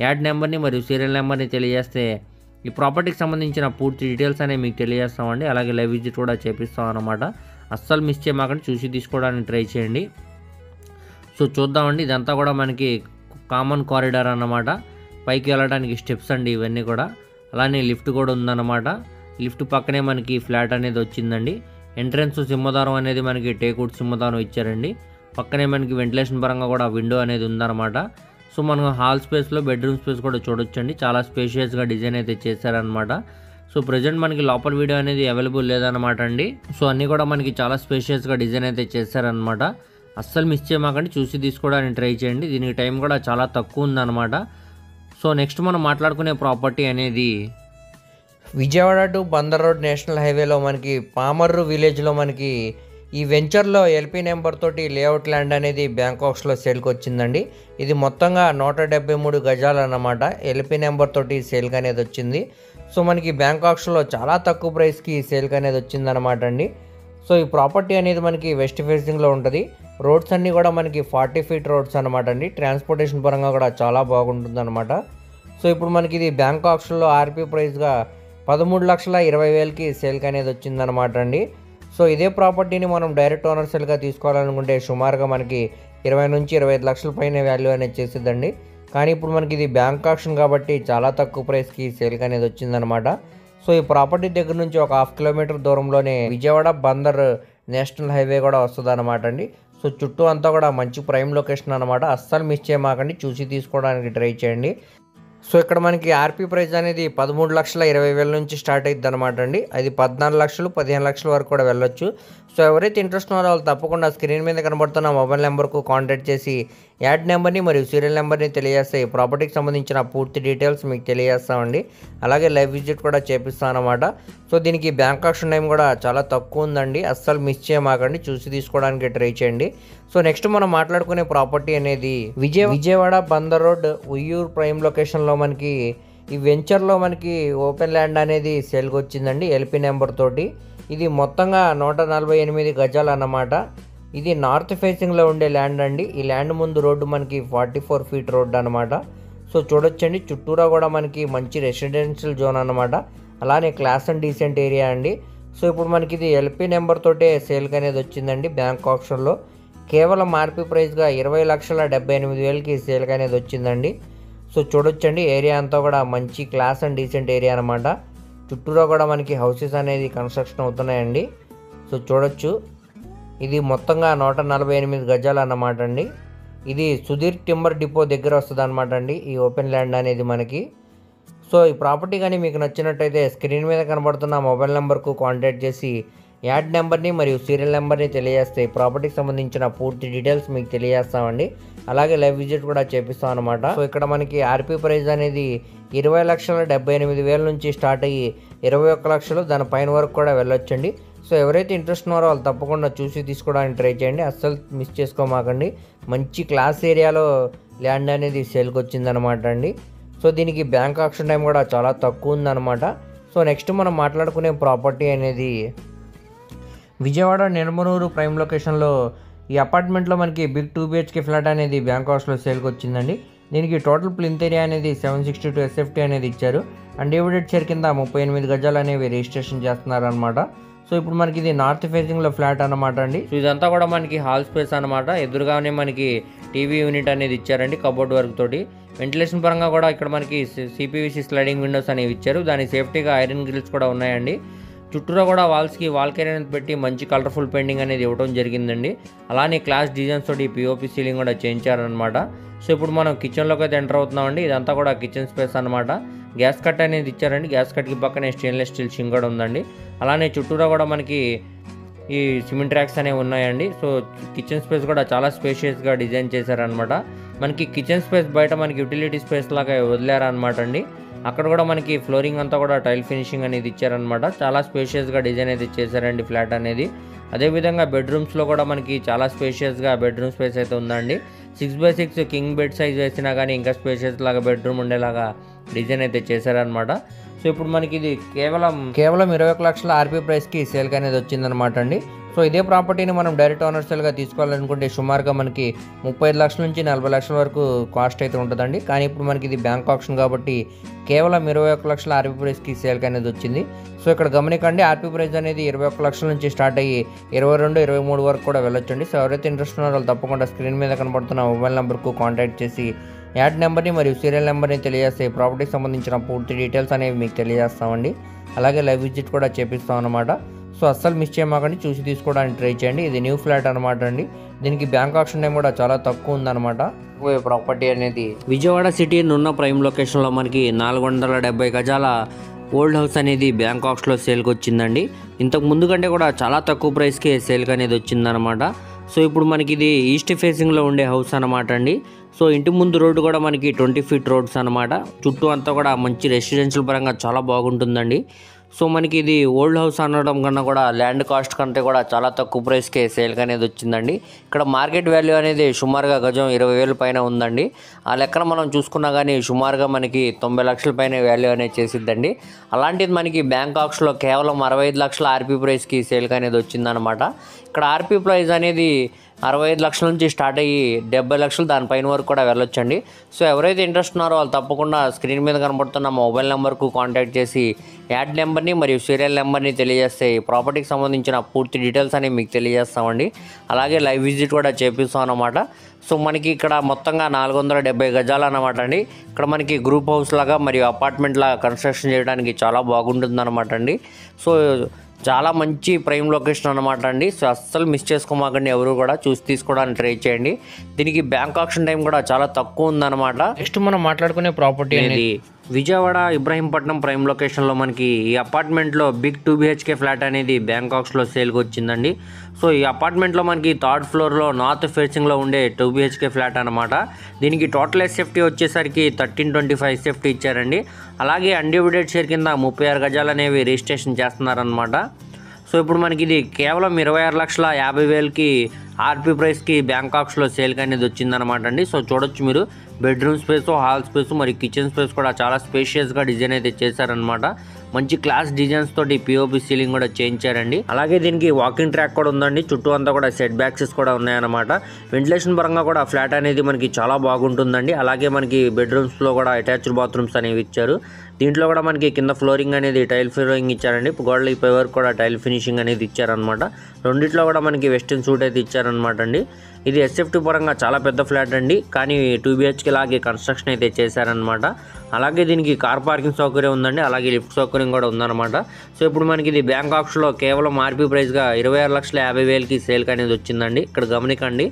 యాడ్ నెంబర్ని మరియు సీరియల్ నెంబర్ని తెలియజేస్తే ఈ ప్రాపర్టీకి సంబంధించిన పూర్తి డీటెయిల్స్ అనేవి మీకు తెలియజేస్తామండి. అలాగే లైవ్ విజిట్ కూడా చేపిస్తాం అన్నమాట. అస్సలు మిస్ చేయమాకండి, చూసి తీసుకోవడానికి ట్రై చేయండి. సో చూద్దామండి, ఇదంతా కూడా మనకి కామన్ కారిడార్ అన్నమాట. పైకి వెళ్ళడానికి స్టెప్స్ అండి ఇవన్నీ కూడా. అలానే లిఫ్ట్ కూడా ఉందన్నమాట. లిఫ్ట్ పక్కనే మనకి ఫ్లాట్ అనేది వచ్చిందండి. ఎంట్రన్స్ సింహద్వారం అనేది మనకి టేక్వుడ్ సింహద్వారం ఇచ్చారండి. పక్కనే మనకి వెంటిలేషన్ పరంగా కూడా విండో అనేది ఉందన్నమాట. సో మనం హాల్ స్పేస్లో బెడ్రూమ్ స్పేస్ కూడా చూడొచ్చండి. చాలా స్పేషియస్గా డిజైన్ అయితే చేశారనమాట. సో ప్రజెంట్ మనకి లోపల వీడియో అనేది అవైలబుల్ లేదనమాట అండి. సో అన్నీ కూడా మనకి చాలా స్పేషియస్గా డిజైన్ అయితే చేశారనమాట. అస్సలు మిస్ చేయమాకండి, చూసి తీసుకోవడానికి ట్రై చేయండి. దీనికి టైం కూడా చాలా తక్కువ ఉందన్నమాట. సో నెక్స్ట్ మనం మాట్లాడుకునే ప్రాపర్టీ అనేది Vijayawada to Bandar road national హైవేలో మనకి పామర్రు విలేజ్లో మనకి ఈ వెంచర్లో ఎల్పీ నెంబర్ తోటి లేఅవుట్ ల్యాండ్ అనేది బ్యాంక్ ఆప్షన్లో సేల్కి వచ్చిందండి. ఇది మొత్తంగా 173 గజాలు అన్నమాట. ఎల్పీ నెంబర్ తోటి సేల్కి అనేది వచ్చింది. సో మనకి బ్యాంక్ ఆప్షన్లో చాలా తక్కువ ప్రైస్కి సేల్కి అనేది వచ్చిందనమాట అండి. సో ఈ ప్రాపర్టీ అనేది మనకి వెస్ట్ ఫేసింగ్లో ఉంటుంది. రోడ్స్ అన్నీ కూడా మనకి 40 ఫీట్ రోడ్స్ అనమాట అండి. ట్రాన్స్పోర్టేషన్ పరంగా కూడా చాలా బాగుంటుంది అనమాట. సో ఇప్పుడు మనకి ఇది బ్యాంక్ ఆప్షన్లో ఆర్పీ ప్రైస్గా 13,20,000కి సేల్కి అనేది వచ్చిందనమాట అండి. సో ఇదే ప్రాపర్టీని మనం డైరెక్ట్ ఓనర్ సేల్గా తీసుకోవాలనుకుంటే సుమారుగా మనకి 20 నుంచి 25 లక్షల పైన వాల్యూ అనేది చేసిద్దండి. కానీ ఇప్పుడు మనకి ఇది బ్యాంక్ ఆక్షన్ కాబట్టి చాలా తక్కువ ప్రైస్కి సేల్కి అనేది వచ్చిందనమాట. సో ఈ ప్రాపర్టీ దగ్గర నుంచి ఒక 1/2 కిలోమీటర్ దూరంలోనే విజయవాడ బందర్ నేషనల్ హైవే కూడా వస్తుంది అనమాట అండి. సో చుట్టూ అంతా కూడా మంచి ప్రైమ్ లొకేషన్ అనమాట. అస్సలు మిస్ చేయమాకండి, చూసి తీసుకోవడానికి ట్రై చేయండి. సో ఇక్కడ మనకి ఆర్పీ ప్రైస్ అనేది 13,20,000 నుంచి స్టార్ట్ అవుతుంది అనమాట అండి. అది 14 లక్షలు 15 లక్షల వరకు కూడా వెళ్ళొచ్చు. సో ఎవరైతే ఇంట్రెస్ట్ ఉన్నారో వాళ్ళు తప్పకుండా స్క్రీన్ మీద కనబడుతున్న మొబైల్ నెంబర్కు కాంటాక్ట్ చేసి యాడ్ నెంబర్ని మరియు సీరియల్ నెంబర్ని తెలియజేస్తే ఈ ప్రాపర్టీకి సంబంధించిన పూర్తి డీటెయిల్స్ మీకు తెలియజేస్తామండి. అలాగే లైవ్ విజిట్ కూడా చేపిస్తాం అనమాట. సో దీనికి బ్యాంక్ ఆక్షన్ టైం కూడా చాలా తక్కువ ఉందండి. అస్సలు మిస్ చేయమాకండి, చూసి తీసుకోవడానికి ట్రై చేయండి. సో నెక్స్ట్ మనం మాట్లాడుకునే ప్రాపర్టీ అనేది విజయవాడ బందర్ రోడ్ ఉయ్యూరు ప్రైమ్ లొకేషన్లో మనకి ఈ వెంచర్లో మనకి ఓపెన్ ల్యాండ్ అనేది సేల్కి వచ్చిందండి ఎల్పీ నెంబర్ తోటి. ఇది మొత్తంగా 148 గజాలు అన్నమాట. ఇది నార్త్ ఫేసింగ్లో ఉండే ల్యాండ్ అండి. ఈ ల్యాండ్ ముందు రోడ్డు మనకి 44 ఫీట్ రోడ్డు అనమాట. సో చూడొచ్చండి, చుట్టూరా కూడా మనకి మంచి రెసిడెన్షియల్ జోన్ అనమాట. అలానే క్లాస్ అండ్ డీసెంట్ ఏరియా అండి. సో ఇప్పుడు మనకి ఇది ఎల్పీ నెంబర్ తోటే సేల్కి అనేది వచ్చిందండి బ్యాంక్ ఆప్షన్లో. కేవలం ఆర్పీ ప్రైస్గా 20,78,000కి సేల్కి అనేది వచ్చిందండి. సో చూడొచ్చండి, ఏరియా అంతా కూడా మంచి క్లాస్ అండ్ డీసెంట్ ఏరియా అనమాట. చుట్టూరా కూడా మనకి హౌసెస్ అనేది కన్స్ట్రక్షన్ అవుతున్నాయండి. సో చూడొచ్చు, ఇది మొత్తంగా 148 గజాలు అన్నమాట అండి. ఇది సుధీర్ టింబర్ డిపో దగ్గర వస్తుంది అనమాట అండి ఈ ఓపెన్ ల్యాండ్ అనేది మనకి. సో ఈ ప్రాపర్టీ కానీ మీకు నచ్చినట్టయితే స్క్రీన్ మీద కనబడుతున్న మొబైల్ నెంబర్కు కాంటాక్ట్ చేసి యాడ్ నెంబర్ని మరియు సీరియల్ నెంబర్ని తెలియజేస్తే ప్రాపర్టీకి సంబంధించిన పూర్తి డీటెయిల్స్ మీకు తెలియజేస్తామండి. అలాగే లైవ్ విజిట్ కూడా చేపిస్తాం అనమాట. సో ఇక్కడ మనకి ఆర్పీ ప్రైస్ అనేది 20,78,000 నుంచి స్టార్ట్ అయ్యి 21 లక్షలు దాని పైన వరకు కూడా వెళ్ళొచ్చండి. సో ఎవరైతే ఇంట్రెస్ట్ ఉన్నారో వాళ్ళు తప్పకుండా చూసి తీసుకోవడానికి ట్రై చేయండి, అస్సలు మిస్ చేసుకోమాకండి. మంచి క్లాస్ ఏరియాలో ల్యాండ్ అనేది సేల్కి వచ్చిందనమాట అండి. సో దీనికి బ్యాంక్ ఆక్షన్ టైం కూడా చాలా తక్కువ ఉందన్నమాట. సో నెక్స్ట్ మనం మాట్లాడుకునే ప్రాపర్టీ అనేది విజయవాడ నిడమనూరు ప్రైమ్ లొకేషన్లో ఈ అపార్ట్మెంట్లో మనకి బిగ్ 2 BHK ఫ్లాట్ అనేది బ్యాంక్ హౌస్లో సేల్కి వచ్చిందండి. దీనికి టోటల్ ప్లింత్ ఏరియా అనేది 762 SFT అనేది ఇచ్చారు. అండ్ డివైడెడ్ షేర్ కింద 38 గజాలు అనేవి రిజిస్ట్రేషన్ చేస్తున్నారు అనమాట. సో ఇప్పుడు మనకి ఇది నార్త్ ఫేసింగ్లో ఫ్లాట్ అనమాట అండి. సో ఇదంతా కూడా మనకి హాల్ స్పేస్ అనమాట. ఎదురుగానే మనకి టీవీ యూనిట్ అనేది ఇచ్చారండి కబోర్డ్ వర్క్ తోటి. వెంటిలేషన్ పరంగా కూడా ఇక్కడ మనకి CPVC స్లైడింగ్ విండోస్ అనేవి ఇచ్చారు. దాని సేఫ్టీగా ఐరన్ గ్రిల్స్ కూడా ఉన్నాయండి. చుట్టూరా కూడా వాల్స్కి వాల్ కేరియర్ పెట్టి మంచి కలర్ఫుల్ పెయింటింగ్ అనేది ఇవ్వడం జరిగిందండి. అలానే క్లాస్ డిజైన్స్ తోటి POP సీలింగ్ కూడా చేయించారనమాట. సో ఇప్పుడు మనం కిచెన్లోకి అయితే ఎంటర్ అవుతున్నామండి. ఇదంతా కూడా కిచెన్ స్పేస్ అనమాట. గ్యాస్ కట్ అనేది ఇచ్చారండి. గ్యాస్ కట్కి పక్కనే స్టెయిన్లెస్ స్టీల్ షింక్ కూడా ఉందండి. అలానే చుట్టూరా కూడా మనకి ఈ సిమెంట్ ట్రాక్స్ అనేవి ఉన్నాయండి. సో కిచెన్ స్పేస్ కూడా చాలా స్పేషియస్గా డిజైన్ చేశారనమాట. మనకి కిచెన్ స్పేస్ బయట మనకి యూటిలిటీ స్పేస్ లాగా వదిలేరనమాట అండి. అక్కడ కూడా మనకి ఫ్లోరింగ్ అంతా కూడా టైల్ ఫినిషింగ్ అనేది ఇచ్చారనమాట. చాలా స్పేషియస్గా డిజైన్ అయితే చేశారండి ఫ్లాట్ అనేది. అదేవిధంగా బెడ్రూమ్స్లో కూడా మనకి చాలా స్పేషియస్గా బెడ్రూమ్ స్పేస్ అయితే ఉందండి. 6x6 కింగ్ బెడ్ సైజ్ వేసినా కానీ ఇంకా స్పేషియస్ లాగా బెడ్రూమ్ ఉండేలాగా డిజైన్ అయితే చేశారనమాట. సో ఇప్పుడు మనకి ఇది కేవలం 21 లక్షల ఆర్పీ ప్రైస్కి సేల్కి అనేది వచ్చిందనమాట అండి. సో ఇదే ప్రాపర్టీని మనం డైరెక్ట్ ఓనర్ సేల్గా తీసుకోవాలనుకుంటే సుమారుగా మనకి 35 లక్షల నుంచి 40 లక్షల వరకు కాస్ట్ అయితే ఉంటుందండి. కానీ ఇప్పుడు మనకి ఇది బ్యాంక్ ఆప్షన్ కాబట్టి కేవలం 21 లక్షల ఆర్పీ ప్రైస్కి సేల్కి అనేది వచ్చింది. సో ఇక్కడ గమనికండి, ఆర్పీ ప్రైస్ అనేది 21 లక్షల నుంచి స్టార్ట్ అయ్యి 22, 23 వరకు కూడా వెళ్ళొచ్చండి. సో ఎవరైతే ఇంట్రెస్ట్ ఉన్నారో వాళ్ళు తప్పకుండా స్క్రీన్ మీద కనబడుతున్న మొబైల్ నెంబర్కు కాంటాక్ట్ చేసి యాడ్ నెంబర్ని మరియు సీరియల్ నెంబర్ని తెలియజేస్తే ప్రాపర్టీకి సంబంధించిన పూర్తి డీటెయిల్స్ అనేవి మీకు తెలియజేస్తామండి. అలాగే లైవ్ విజిట్ కూడా చేపిస్తాం అనమాట. సో అస్సలు మిస్ చేయమాకండి, చూసి తీసుకోవడానికి ట్రై చేయండి. ఇది న్యూ ఫ్లాట్ అనమాట అండి. దీనికి బ్యాంక్ ఆప్షన్ టైం కూడా చాలా తక్కువ ఉందన్నమాట. ప్రాపర్టీ అనేది విజయవాడ సిటీ నున్న ప్రైమ్ లొకేషన్లో మనకి 470 గజాల ఓల్డ్ హౌస్ అనేది బ్యాంక్ ఆప్షన్లో సేల్కి వచ్చిందండి. ఇంతకు ముందు కంటే కూడా చాలా తక్కువ ప్రైస్కే సేల్కి అనేది వచ్చిందనమాట. సో ఇప్పుడు మనకి ఇది ఈస్ట్ ఫేసింగ్లో ఉండే హౌస్ అనమాట అండి. సో ఇంటి ముందు రోడ్డు కూడా మనకి 20 ఫీట్ రోడ్స్ అనమాట. చుట్టూ అంతా కూడా మంచి రెసిడెన్షియల్ పరంగా చాలా బాగుంటుందండి. సో మనకి ఇది ఓల్డ్ హౌస్ అనడం కన్నా కూడా ల్యాండ్ కాస్ట్ కంటే కూడా చాలా తక్కువ ప్రైస్కే సేల్కి అనేది వచ్చిందండి. ఇక్కడ మార్కెట్ వాల్యూ అనేది సుమారుగా గజం 20,000 పైన ఉందండి. ఆ లెక్కన మనం చూసుకున్నా కానీ సుమారుగా మనకి 90 లక్షల పైన వాల్యూ అనేది చేసిద్దండి. అలాంటిది మనకి బ్యాంక్ ఆప్షన్లో కేవలం 65 లక్షల ఆర్పీ ప్రైస్కి సేల్కి అనేది వచ్చిందనమాట. ఇక్కడ ఆర్పీ ప్రైస్ అనేది 65 లక్షల నుంచి స్టార్ట్ అయ్యి 70 లక్షలు దానిపైన వరకు కూడా వెళ్ళొచ్చండి. సో ఎవరైతే ఇంట్రెస్ట్ ఉన్నారో వాళ్ళు తప్పకుండా స్క్రీన్ మీద కనబడుతున్న మొబైల్ నెంబర్కు కాంటాక్ట్ చేసి యాడ్ నెంబర్ని మరియు సీరియల్ నెంబర్ని తెలియజేస్తే ఈ ప్రాపర్టీకి సంబంధించిన పూర్తి డీటెయిల్స్ అనేవి మీకు తెలియజేస్తామండి. అలాగే లైవ్ విజిట్ కూడా చేపిస్తాం అన్నమాట. సో మనకి ఇక్కడ మొత్తంగా 470 గజాలు అన్నమాట అండి. ఇక్కడ మనకి గ్రూప్ హౌస్ లాగా మరియు అపార్ట్మెంట్ లాగా కన్స్ట్రక్షన్ చేయడానికి చాలా బాగుంటుంది అనమాట అండి. సో చాలా మంచి ప్రైమ్ లొకేషన్ అనమాట అండి. సో అస్సలు మిస్ చేసుకోమాకండి, ఎవరు కూడా చూసి తీసుకోవడానికి ట్రై చేయండి. దీనికి బ్యాంక్ ఆక్షన్ టైం కూడా చాలా తక్కువ ఉందన్నమాట. నెక్స్ట్ మనం మాట్లాడుకునే ప్రాపర్టీ అనేది విజయవాడ ఇబ్రహీంపట్నం ప్రైమ్ లొకేషన్లో మనకి ఈ అపార్ట్మెంట్లో బిగ్ 2 BHK ఫ్లాట్ అనేది బ్యాంకాక్స్లో సేల్కి వచ్చిందండి. సో ఈ అపార్ట్మెంట్లో మనకి థర్డ్ ఫ్లోర్లో నార్త్ ఫేసింగ్లో ఉండే 2 BHK ఫ్లాట్ అనమాట. దీనికి టోటల్ ఎస్ఎఫ్టీ వచ్చేసరికి 1325 ఎస్ఎఫ్టీ ఇచ్చారండి. అలాగే అన్డివిడెడ్ షేర్ కింద 36 గజాలు అనేవి రిజిస్ట్రేషన్ చేస్తున్నారనమాట. సో ఇప్పుడు మనకి ఇది కేవలం 26,50,000కి ఆర్పీ ప్రైస్కి బ్యాంకాక్స్లో సేల్కి అనేది వచ్చిందనమాట అండి. సో చూడొచ్చు మీరు, బెడ్రూమ్ స్పేస్, హాల్ స్పేస్ మరియు కిచెన్ స్పేస్ కూడా చాలా స్పేషియస్గా డిజైన్ అయితే చేశారనమాట. మంచి క్లాస్ డిజైన్స్ తోటి పిఓపి సీలింగ్ కూడా చేయించారండి. అలాగే దీనికి వాకింగ్ ట్రాక్ కూడా ఉందండి. చుట్టూ అంతా కూడా సెట్ బ్యాక్సెస్ కూడా ఉన్నాయన్నమాట. వెంటిలేషన్ పరంగా కూడా ఫ్లాట్ అనేది మనకి చాలా బాగుంటుందండి. అలాగే మనకి బెడ్రూమ్స్లో కూడా అటాచ్డ్ బాత్రూమ్స్ అనేవి ఇచ్చారు. దీంట్లో కూడా మనకి కింద ఫ్లోరింగ్ అనేది టైల్ ఫ్లోరింగ్ ఇచ్చారండి. గోడలు పై వరకు కూడా టైల్ ఫినిషింగ్ అనేది ఇచ్చారనమాట. రెండిట్లో కూడా మనకి వెస్టర్న్ సూట్ అయితే ఇచ్చారనమాట అండి. ఇది ఎస్ఎఫ్టీ పరంగా చాలా పెద్ద ఫ్లాట్ అండి, కానీ 2 BHK లాగే కన్స్ట్రక్షన్ అయితే చేశారనమాట. అలాగే దీనికి కార్ పార్కింగ్ సౌకర్యం ఉందండి, అలాగే లిఫ్ట్ సౌకర్యం కూడా ఉందన్నమాట. సో ఇప్పుడు మనకి ఇది బ్యాంకాక్స్లో కేవలం ఆర్పీ ప్రైస్గా 26,50,000కి సేల్కి అనేది వచ్చిందండి. ఇక్కడ గమనికండి,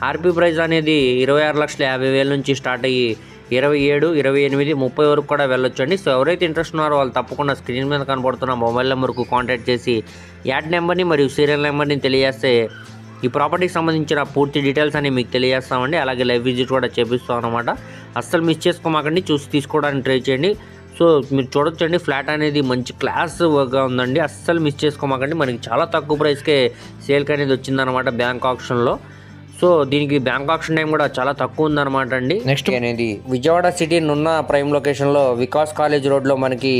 ఆర్పీ ప్రైస్ అనేది 26,50,000 నుంచి స్టార్ట్ అయ్యి 27, 28, 30 వరకు కూడా వెళ్ళొచ్చండి. సో ఎవరైతే ఇంట్రెస్ట్ ఉన్నారో వాళ్ళు తప్పకుండా స్క్రీన్ మీద కనబడుతున్న మొబైల్ నెంబర్కు కాంటాక్ట్ చేసి యాడ్ నెంబర్ని మరియు సీరియల్ నెంబర్ని తెలియజేస్తే ఈ ప్రాపర్టీకి సంబంధించిన పూర్తి డీటెయిల్స్ అని మీకు తెలియజేస్తామండి. అలాగే లైవ్ విజిట్ కూడా చేపిస్తాం అనమాట. అస్సలు మిస్ చేసుకోమాకండి, చూసి తీసుకోవడానికి ట్రై చేయండి. సో మీరు చూడొచ్చండి, ఫ్లాట్ అనేది మంచి క్లాస్ వర్క్గా ఉందండి. అస్సలు మిస్ చేసుకోమాకండి, మనకి చాలా తక్కువ ప్రైస్కే సేల్కి అనేది వచ్చిందనమాట బ్యాంక్ ఆప్షన్లో. సో దీనికి బ్యాంక్ ఆప్షన్ టైం కూడా చాలా తక్కువ ఉందన్నమాట అండి. నెక్స్ట్ అనేది విజయవాడ సిటీ నున్న ప్రైమ్ లొకేషన్లో వికాస్ కాలేజ్ రోడ్లో మనకి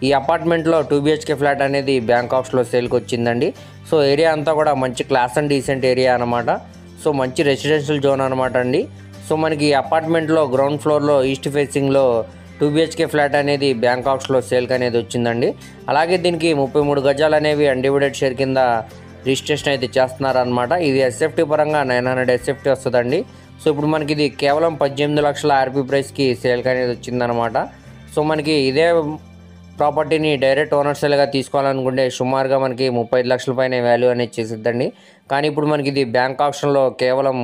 ఈ అపార్ట్మెంట్లో 2 BHK ఫ్లాట్ అనేది బ్యాంకాక్స్లో సేల్కి వచ్చిందండి. సో ఏరియా అంతా కూడా మంచి క్లాస్ అండ్ డీసెంట్ ఏరియా అనమాట. సో మంచి రెసిడెన్షియల్ జోన్ అనమాట అండి. సో మనకి ఈ అపార్ట్మెంట్లో గ్రౌండ్ ఫ్లోర్లో ఈస్ట్ ఫేసింగ్లో 2 BHK ఫ్లాట్ అనేది బ్యాంకాక్స్లో సేల్కి అనేది వచ్చిందండి. అలాగే దీనికి 33 గజాలు అనేవి అన్డివిడెడ్ షేర్ కింద రిజిస్ట్రేషన్ అయితే చేస్తున్నారనమాట. ఇది ఎస్ఎఫ్టీ పరంగా 900 ఎస్ఎఫ్టీ వస్తుందండి. సో ఇప్పుడు మనకి ఇది కేవలం 18 లక్షల ఆర్పీ ప్రైస్కి సేల్కి అనేది వచ్చిందనమాట. సో మనకి ఇదే ప్రాపర్టీని డైరెక్ట్ ఓనర్సెల్గా తీసుకోవాలనుకుంటే సుమారుగా మనకి 35 లక్షల పైన వాల్యూ అనేది చేసిద్దండి. కానీ ఇప్పుడు మనకి ఇది బ్యాంక్ ఆప్షన్లో కేవలం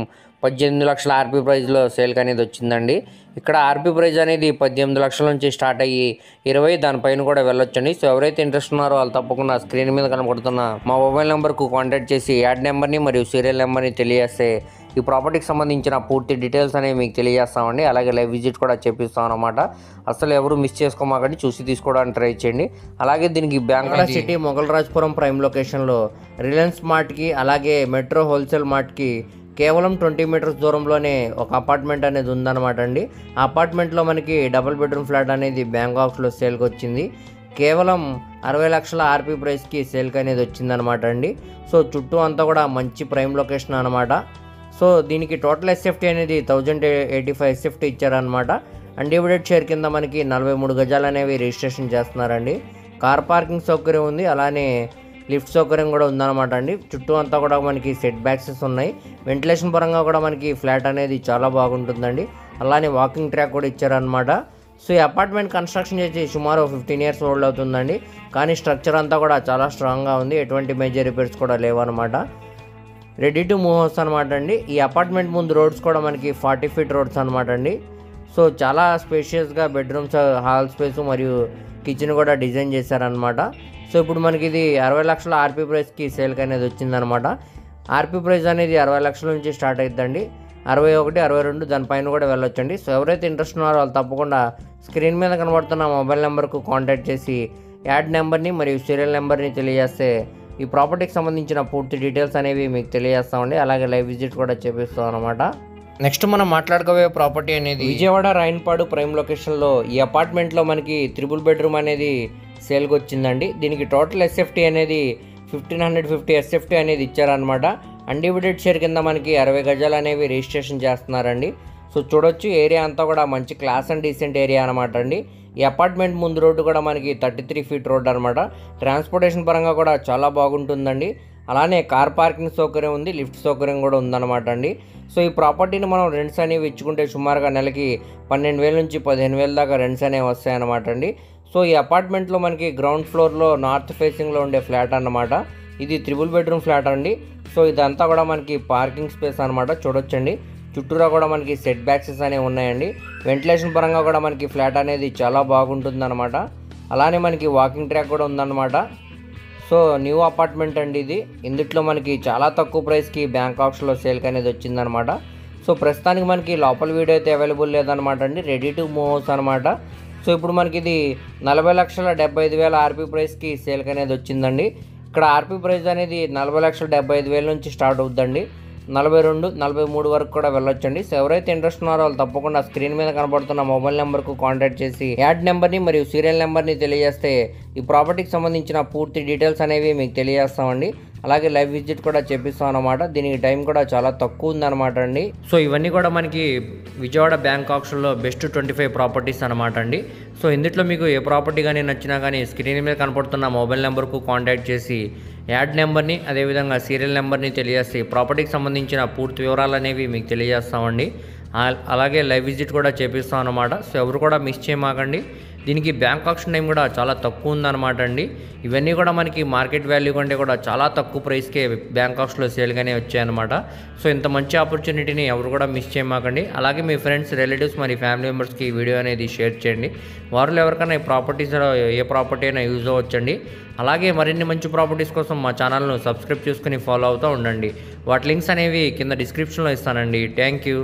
18 లక్షల ఆర్పీ ప్రైస్లో సేల్కి అనేది వచ్చిందండి. ఇక్కడ ఆర్పీ ప్రైస్ అనేది 18 లక్షల నుంచి స్టార్ట్ అయ్యి 20 దానిపైన కూడా వెళ్ళొచ్చండి. సో ఎవరైతే ఇంట్రెస్ట్ ఉన్నారో వాళ్ళు తప్పకుండా స్క్రీన్ మీద కనబడుతున్న మా మొబైల్ నెంబర్కు కాంటాక్ట్ చేసి యాడ్ నెంబర్ని మరియు సీరియల్ నెంబర్ని తెలియజేస్తే ఈ ప్రాపర్టీకి సంబంధించిన పూర్తి డీటెయిల్స్ అనేవి మీకు తెలియజేస్తామండి. అలాగే లైవ్ విజిట్ కూడా చేపిస్తాం అనమాట. అసలు ఎవరు మిస్ చేసుకోమాకండి, చూసి తీసుకోవడానికి ట్రై చేయండి. అలాగే దీనికి బ్యాంకాక్ సిటీ మొగల్రాజ్పురం ప్రైమ్ లొకేషన్లో రిలయన్స్ మార్ట్కి అలాగే మెట్రో హోల్సేల్ మార్ట్కి కేవలం 20 మీటర్స్ దూరంలోనే ఒక అపార్ట్మెంట్ అనేది ఉందన్నమాట అండి. ఆ అపార్ట్మెంట్లో మనకి డబుల్ బెడ్రూమ్ ఫ్లాట్ అనేది బ్యాంకాక్స్లో సేల్కి వచ్చింది. కేవలం 60 లక్షల ఆర్పీ ప్రైస్కి సేల్కి అనేది వచ్చిందనమాట అండి. సో చుట్టూ అంతా కూడా మంచి ప్రైమ్ లొకేషన్ అనమాట. సో దీనికి టోటల్ ఎస్ఎఫ్టీ అనేది 1085 ఎస్ఎఫ్టీ ఇచ్చారనమాట. అన్డివిడెడ్ షేర్ కింద మనకి 43 గజాలు అనేవి రిజిస్ట్రేషన్ చేస్తున్నారండి. కార్ పార్కింగ్ సౌకర్యం ఉంది, అలానే లిఫ్ట్ సౌకర్యం కూడా ఉందన్నమాట అండి. చుట్టూ అంతా కూడా మనకి సెట్ బ్యాక్సెస్ ఉన్నాయి. వెంటిలేషన్ పరంగా కూడా మనకి ఫ్లాట్ అనేది చాలా బాగుంటుందండి. అలానే వాకింగ్ ట్రాక్ కూడా ఇచ్చారనమాట. సో ఈ అపార్ట్మెంట్ కన్స్ట్రక్షన్ చేసి సుమారు 15 ఇయర్స్ ఓల్డ్ అవుతుందండి. కానీ స్ట్రక్చర్ అంతా కూడా చాలా స్ట్రాంగ్గా ఉంది, ఎటువంటి మేజర్ రిపేర్స్ కూడా లేవన్నమాట. రెడీ టు మూవ్ హౌస్ అనమాట అండి. ఈ అపార్ట్మెంట్ ముందు రోడ్స్ కూడా మనకి 40 ఫీట్ రోడ్స్ అనమాట అండి. సో చాలా స్పేషియస్గా బెడ్రూమ్స్, హాల్ స్పేస్ మరియు కిచెన్ కూడా డిజైన్ చేశారనమాట. సో ఇప్పుడు మనకి ఇది 60 లక్షల ఆర్పీ ప్రైస్కి సేల్కి అనేది వచ్చిందనమాట. ఆర్పీ ప్రైస్ అనేది 60 లక్షల నుంచి స్టార్ట్ అవుతుందండి. 61, 62 దానిపైన కూడా వెళ్ళొచ్చండి. సో ఎవరైతే ఇంట్రెస్ట్ ఉన్నారో వాళ్ళు తప్పకుండా స్క్రీన్ మీద కనబడుతున్న మొబైల్ నెంబర్కు కాంటాక్ట్ చేసి యాడ్ నెంబర్ని మరియు సీరియల్ నెంబర్ని తెలియజేస్తే ఈ ప్రాపర్టీకి సంబంధించిన పూర్తి డీటెయిల్స్ అనేవి మీకు తెలియజేస్తామండి. అలాగే లైవ్ విజిట్ కూడా చేపిస్తాం అనమాట. నెక్స్ట్ మనం మాట్లాడుకోవే ప్రాపర్టీ అనేది విజయవాడ రాయన్పాడు ప్రైమ్ లొకేషన్లో ఈ అపార్ట్మెంట్లో మనకి 3 బెడ్రూమ్ అనేది సేల్కి వచ్చిందండి. దీనికి టోటల్ ఎస్ఎఫ్టీ అనేది 1550 ఎస్ఎఫ్టీ అనేది ఇచ్చారనమాట. అన్డివిడెడ్ షేర్ కింద మనకి 60 గజాలు అనేవి రిజిస్ట్రేషన్ చేస్తున్నారండి. సో చూడొచ్చు ఏరియా అంతా కూడా మంచి క్లాస్ అండ్ డీసెంట్ ఏరియా అనమాట అండి. ఈ అపార్ట్మెంట్ ముందు రోడ్డు కూడా మనకి 33 ఫీట్ రోడ్ అనమాట. ట్రాన్స్పోర్టేషన్ పరంగా కూడా చాలా బాగుంటుందండి. అలానే కార్ పార్కింగ్ సౌకర్యం ఉంది, లిఫ్ట్ సౌకర్యం కూడా ఉందన్నమాట అండి. సో ఈ ప్రాపర్టీని మనం రెంట్స్ అనేవి ఇచ్చుకుంటే సుమారుగా నెలకి 12,000 నుంచి 15,000 దాకా రెంట్స్ అనేవి వస్తాయన్నమాట అండి. సో ఈ అపార్ట్మెంట్లో మనకి గ్రౌండ్ ఫ్లోర్లో నార్త్ ఫేసింగ్లో ఉండే ఫ్లాట్ అన్నమాట. ఇది 3 బెడ్రూమ్ ఫ్లాట్ అండి. సో ఇదంతా కూడా మనకి పార్కింగ్ స్పేస్ అనమాట. చూడొచ్చండి చుట్టూరా కూడా మనకి సెట్ బ్యాక్సెస్ అనేవి ఉన్నాయండి. వెంటిలేషన్ పరంగా కూడా మనకి ఫ్లాట్ అనేది చాలా బాగుంటుంది అనమాట. అలానే మనకి వాకింగ్ ట్రాక్ కూడా ఉందన్నమాట. సో న్యూ అపార్ట్మెంట్ అండి ఇది. ఇందులో మనకి చాలా తక్కువ ప్రైస్కి బ్యాంక్ ఆప్షన్లో సేల్కి అనేది వచ్చిందనమాట. సో ప్రస్తుతానికి మనకి లోపల వీడియో అయితే అవైలబుల్ లేదనమాట అండి, రెడీ టు మూవ్ హౌస్ అనమాట. సో ఇప్పుడు మనకి ఇది 40,75,000 ఆర్పీ ప్రైస్కి సేల్కి అనేది వచ్చిందండి. ఇక్కడ ఆర్పీ ప్రైస్ అనేది 40,75,000 నుంచి స్టార్ట్ అవుతుందండి. 42, 43 వరకు కూడా వెళ్ళొచ్చండి. సో ఎవరైతే ఇంట్రెస్ట్ ఉన్నారో వాళ్ళు తప్పకుండా స్క్రీన్ మీద కనబడుతున్న మొబైల్ నెంబర్కు కాంటాక్ట్ చేసి యాడ్ నెంబర్ని మరియు సీరియల్ నెంబర్ని తెలియజేస్తే ఈ ప్రాపర్టీకి సంబంధించిన పూర్తి డీటెయిల్స్ అనేవి మీకు తెలియజేస్తామండి. అలాగే లైవ్ విజిట్ కూడా చేపిస్తాం అనమాట. దీనికి టైం కూడా చాలా తక్కువ ఉందన్నమాట అండి. సో ఇవన్నీ కూడా మనకి విజయవాడ బ్యాంక్ ఆప్షన్లో బెస్ట్ 25 ప్రాపర్టీస్ అనమాట అండి. సో ఇందులో మీకు ఏ ప్రాపర్టీ కానీ నచ్చినా కానీ స్క్రీన్ మీద కనపడుతున్న మొబైల్ నెంబర్కు కాంటాక్ట్ చేసి యాడ్ నెంబర్ని అదేవిధంగా సీరియల్ నెంబర్ని తెలియజేసి ప్రాపర్టీకి సంబంధించిన పూర్తి వివరాలు అనేవి మీకు తెలియజేస్తామండి. అలాగే లైవ్ విజిట్ కూడా చేపిస్తాం అనమాట. సో ఎవరు కూడా మిస్ చేయమాకండి. దీనికి బ్యాంక్ ఆప్షన్ టైం కూడా చాలా తక్కువ ఉందన్నమాట అండి. ఇవన్నీ కూడా మనకి మార్కెట్ వాల్యూ కంటే కూడా చాలా తక్కువ ప్రైస్కే బ్యాంక్ ఆప్షన్లో సేల్గానే వచ్చాయన్నమాట. సో ఇంత మంచి ఆపర్చునిటీని ఎవరు కూడా మిస్ చేయమాకండి. అలాగే మీ ఫ్రెండ్స్, రిలేటివ్స్ మరి ఫ్యామిలీ మెంబర్స్కి ఈ వీడియో అనేది షేర్ చేయండి. వారిలో ఎవరికైనా ఈ ప్రాపర్టీస్లో ఏ ప్రాపర్టీ అయినా యూజ్ అవ్వచ్చండి. అలాగే మరిన్ని మంచి ప్రాపర్టీస్ కోసం మా ఛానల్ను సబ్స్క్రైబ్ చేసుకుని ఫాలో అవుతూ ఉండండి. వాటి లింక్స్ అనేవి కింద డిస్క్రిప్షన్లో ఇస్తానండి. Thank you.